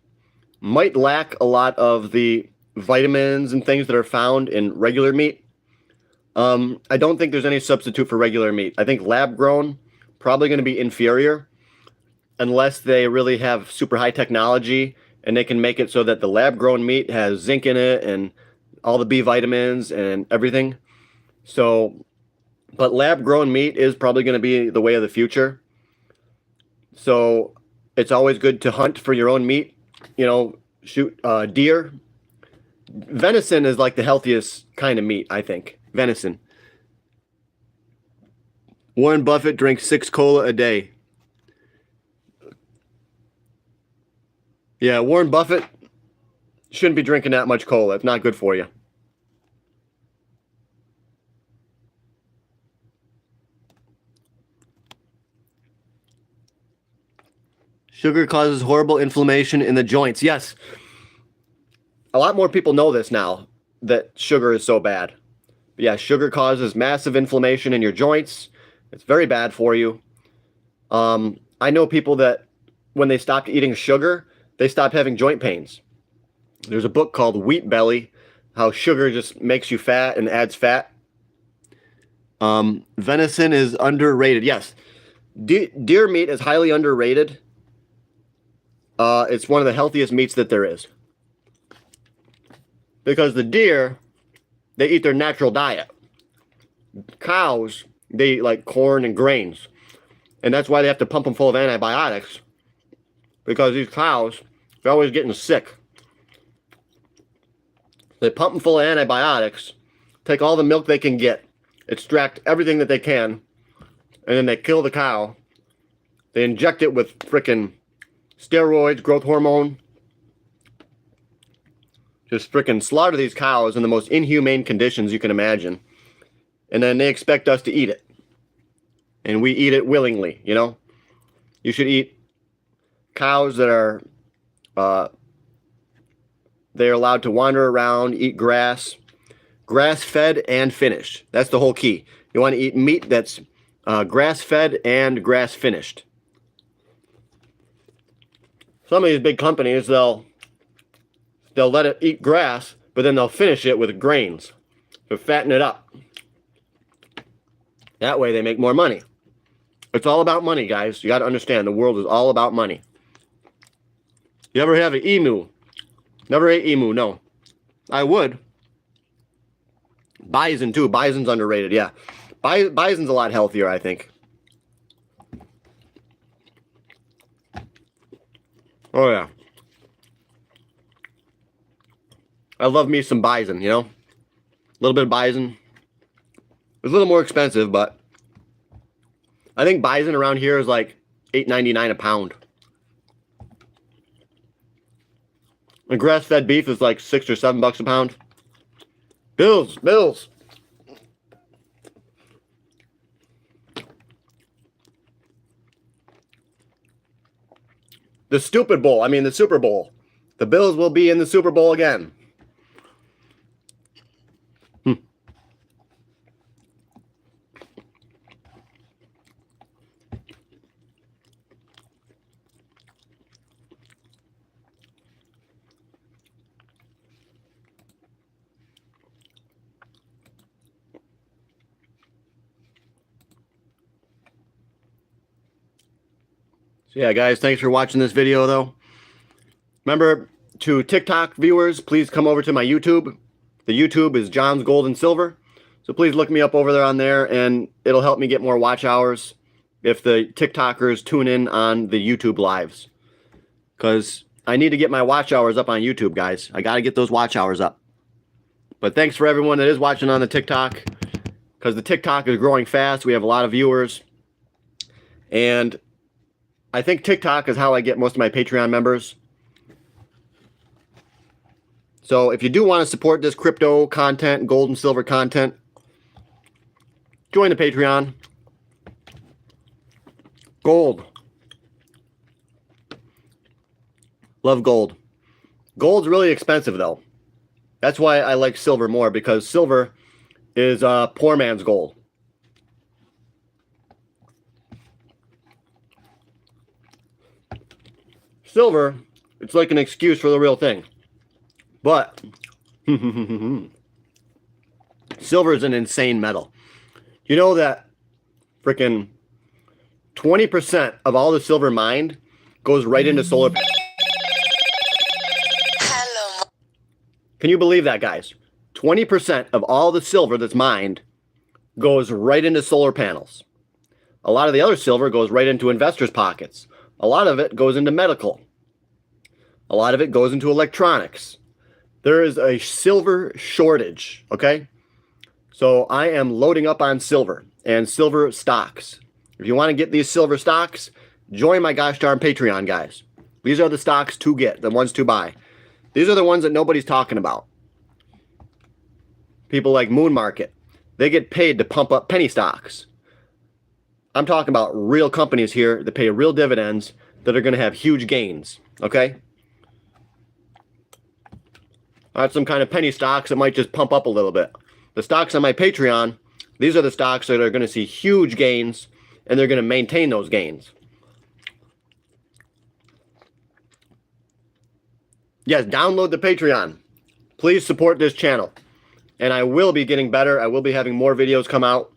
might lack a lot of the vitamins and things that are found in regular meat. I don't think there's any substitute for regular meat. I think lab-grown probably going to be inferior unless they really have super high technology and they can make it so that the lab-grown meat has zinc in it and all the B vitamins and everything. So, but lab-grown meat is probably going to be the way of the future. So it's always good to hunt for your own meat. You know, shoot deer. Venison is like the healthiest kind of meat, I think. Venison. Warren Buffett drinks 6 cola a day. Yeah, Warren Buffett shouldn't be drinking that much cola. It's not good for you. Sugar causes horrible inflammation in the joints. Yes. A lot more people know this now, that sugar is so bad. But yeah, sugar causes massive inflammation in your joints. It's very bad for you. I know people that when they stopped eating sugar, they stopped having joint pains. There's a book called Wheat Belly, how sugar just makes you fat and adds fat. Venison is underrated. Yes. Deer meat is highly underrated. It's one of the healthiest meats that there is. Because the deer, they eat their natural diet. Cows, they eat like corn and grains. And that's why they have to pump them full of antibiotics. Because these cows, they're always getting sick. They pump them full of antibiotics, take all the milk they can get, extract everything that they can, and then they kill the cow. They inject it with frickin' steroids, growth hormone. Just frickin' slaughter these cows in the most inhumane conditions you can imagine. And then they expect us to eat it. And we eat it willingly, you know? You should eat cows that are, they're allowed to wander around, eat grass. Grass-fed and finished. That's the whole key. You want to eat meat that's grass-fed and grass-finished. Some of these big companies, they'll let it eat grass, but then they'll finish it with grains to fatten it up. That way they make more money. It's all about money, guys. You got to understand, the world is all about money. You ever have an emu? Never ate emu, no. I would. Bison, too. Bison's underrated, yeah. Bison's a lot healthier, I think. Oh, yeah. I love me some bison, you know? A little bit of bison. It's a little more expensive, but I think bison around here is like $8.99 a pound. And grass-fed beef is like $6 or $7 a pound. Bills. The stupid bowl. I mean, the Super Bowl. The Bills will be in the Super Bowl again. So yeah, guys, thanks for watching this video, though. Remember, to TikTok viewers, please come over to my YouTube. The YouTube is John's Gold and Silver. So please look me up over there on there, and it'll help me get more watch hours if the TikTokers tune in on the YouTube lives. Because I need to get my watch hours up on YouTube, guys. I got to get those watch hours up. But thanks for everyone that is watching on the TikTok. Because the TikTok is growing fast. We have a lot of viewers. And I think TikTok is how I get most of my Patreon members. So if you do want to support this crypto content, gold and silver content, join the Patreon. Gold. Love gold. Gold's really expensive, though. That's why I like silver more, because silver is poor man's gold. Silver, it's like an excuse for the real thing. But silver is an insane metal. You know that freaking 20% of all the silver mined goes right into solar panels. Hello. Can you believe that, guys? 20% of all the silver that's mined goes right into solar panels. A lot of the other silver goes right into investors' pockets. A lot of it goes into medical. A lot of it goes into electronics. There is a silver shortage, okay? So I am loading up on silver and silver stocks. If you want to get these silver stocks, join my gosh darn Patreon, guys. These are the stocks to get, the ones to buy. These are the ones that nobody's talking about. People like Moon Market, they get paid to pump up penny stocks. I'm talking about real companies here that pay real dividends that are going to have huge gains, okay? Not some kind of penny stocks that might just pump up a little bit. The stocks on my Patreon, these are the stocks that are going to see huge gains, and they're going to maintain those gains. Yes, download the Patreon. Please support this channel. And I will be getting better. I will be having more videos come out.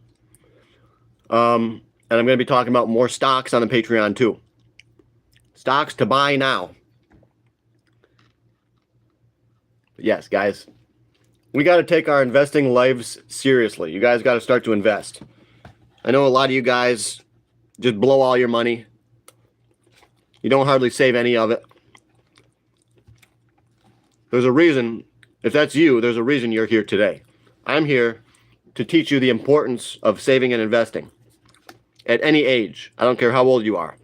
And I'm going to be talking about more stocks on the Patreon too. Stocks to buy now. Yes, guys. We got to take our investing lives seriously. You guys got to start to invest. I know a lot of you guys just blow all your money. You don't hardly save any of it. There's a reason, if that's you, there's a reason you're here today. I'm here to teach you the importance of saving and investing. At any age. I don't care how old you are.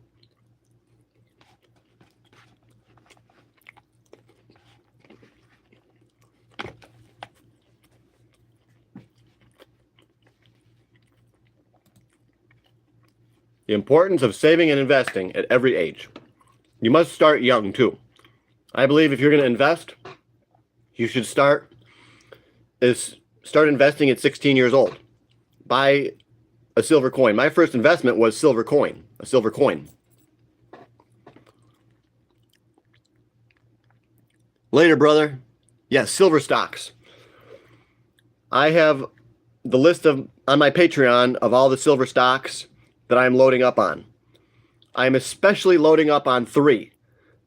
The importance of saving and investing at every age. You must start young too. I believe if you're going to invest, you should start investing at 16 years old. Buy a silver coin. My first investment was silver coin, a silver coin. Later, brother. Yes, silver stocks. I have the list on my Patreon of all the silver stocks that I'm loading up on. I'm especially loading up on 3.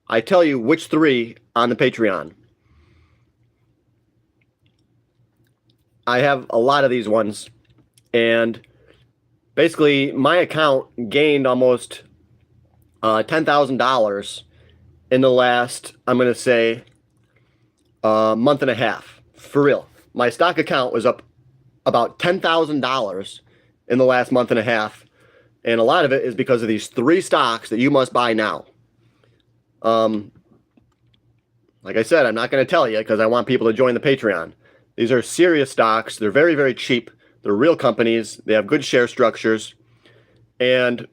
I tell you which 3 on the Patreon. I have a lot of these ones, and basically my account gained almost $10,000 in the last, I'm going to say, month and a half. For real. My stock account was up about $10,000 in the last month and a half, and a lot of it is because of these 3 stocks that you must buy now. Like I said, I'm not going to tell you because I want people to join the Patreon. These are serious stocks. They're very, very cheap. They're real companies. They have good share structures. And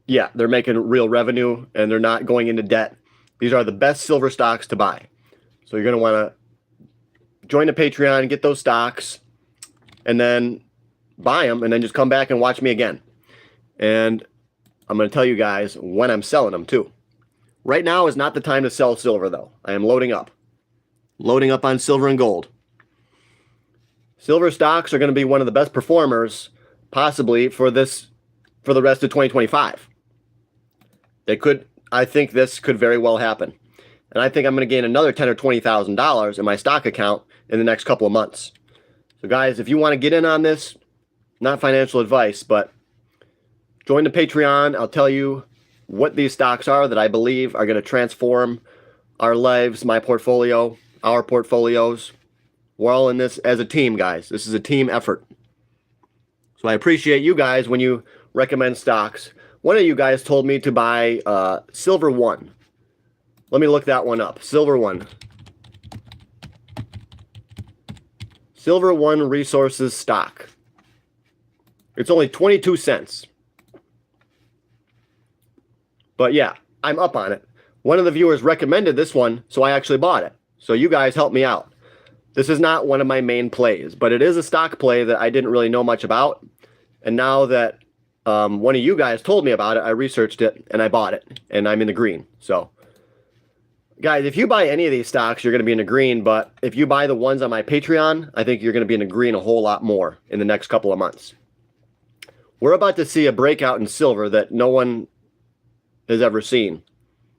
yeah, they're making real revenue and they're not going into debt. These are the best silver stocks to buy. So you're going to want to join the Patreon and get those stocks and then buy them and then just come back and watch me again. And I'm going to tell you guys when I'm selling them too. Right now is not the time to sell silver though. I am loading up. Loading up on silver and gold. Silver stocks are going to be one of the best performers possibly for the rest of 2025. I think this could very well happen. And I think I'm going to gain another $10,000 or $20,000 in my stock account in the next couple of months. So guys, if you want to get in on this, not financial advice, but join the Patreon. I'll tell you what these stocks are that I believe are going to transform our lives, my portfolio, our portfolios. We're all in this as a team, guys. This is a team effort. So I appreciate you guys when you recommend stocks. One of you guys told me to buy Silver One. Let me look that one up. Silver One. Silver One Resources stock. It's only 22 cents. But yeah, I'm up on it. One of the viewers recommended this one, so I actually bought it. So you guys helped me out. This is not one of my main plays, but it is a stock play that I didn't really know much about. And now that one of you guys told me about it, I researched it and I bought it. And I'm in the green. So, guys, if you buy any of these stocks, you're going to be in the green. But if you buy the ones on my Patreon, I think you're going to be in the green a whole lot more in the next couple of months. We're about to see a breakout in silver that no one has ever seen.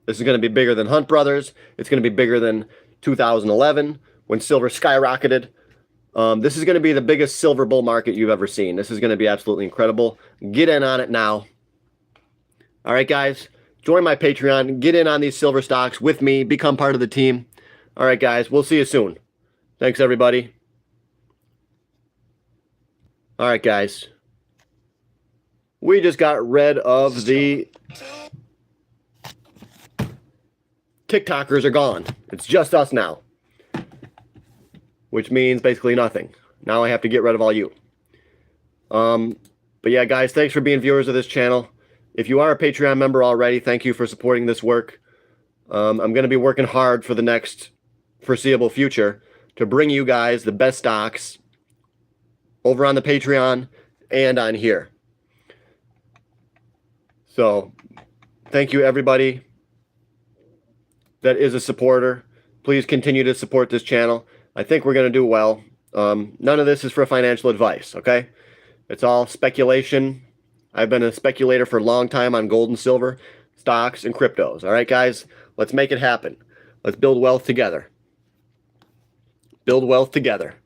This is going to be bigger than Hunt Brothers. It's going to be bigger than 2011 when silver skyrocketed. This is going to be the biggest silver bull market you've ever seen. This is going to be absolutely incredible. Get in on it now. All right, guys. Join my Patreon. Get in on these silver stocks with me. Become part of the team. All right, guys. We'll see you soon. Thanks, everybody. All right, guys. We just got rid of the TikTokers are gone. It's just us now. Which means basically nothing. Now I have to get rid of all you. But yeah, guys, thanks for being viewers of this channel. If you are a Patreon member already, thank you for supporting this work. I'm going to be working hard for the next foreseeable future to bring you guys the best stocks over on the Patreon and on here. So, thank you everybody that is a supporter. Please continue to support this channel. I think we're going to do well. None of this is for financial advice, okay? It's all speculation. I've been a speculator for a long time on gold and silver, stocks, and cryptos. All right, guys? Let's make it happen. Let's build wealth together. Build wealth together.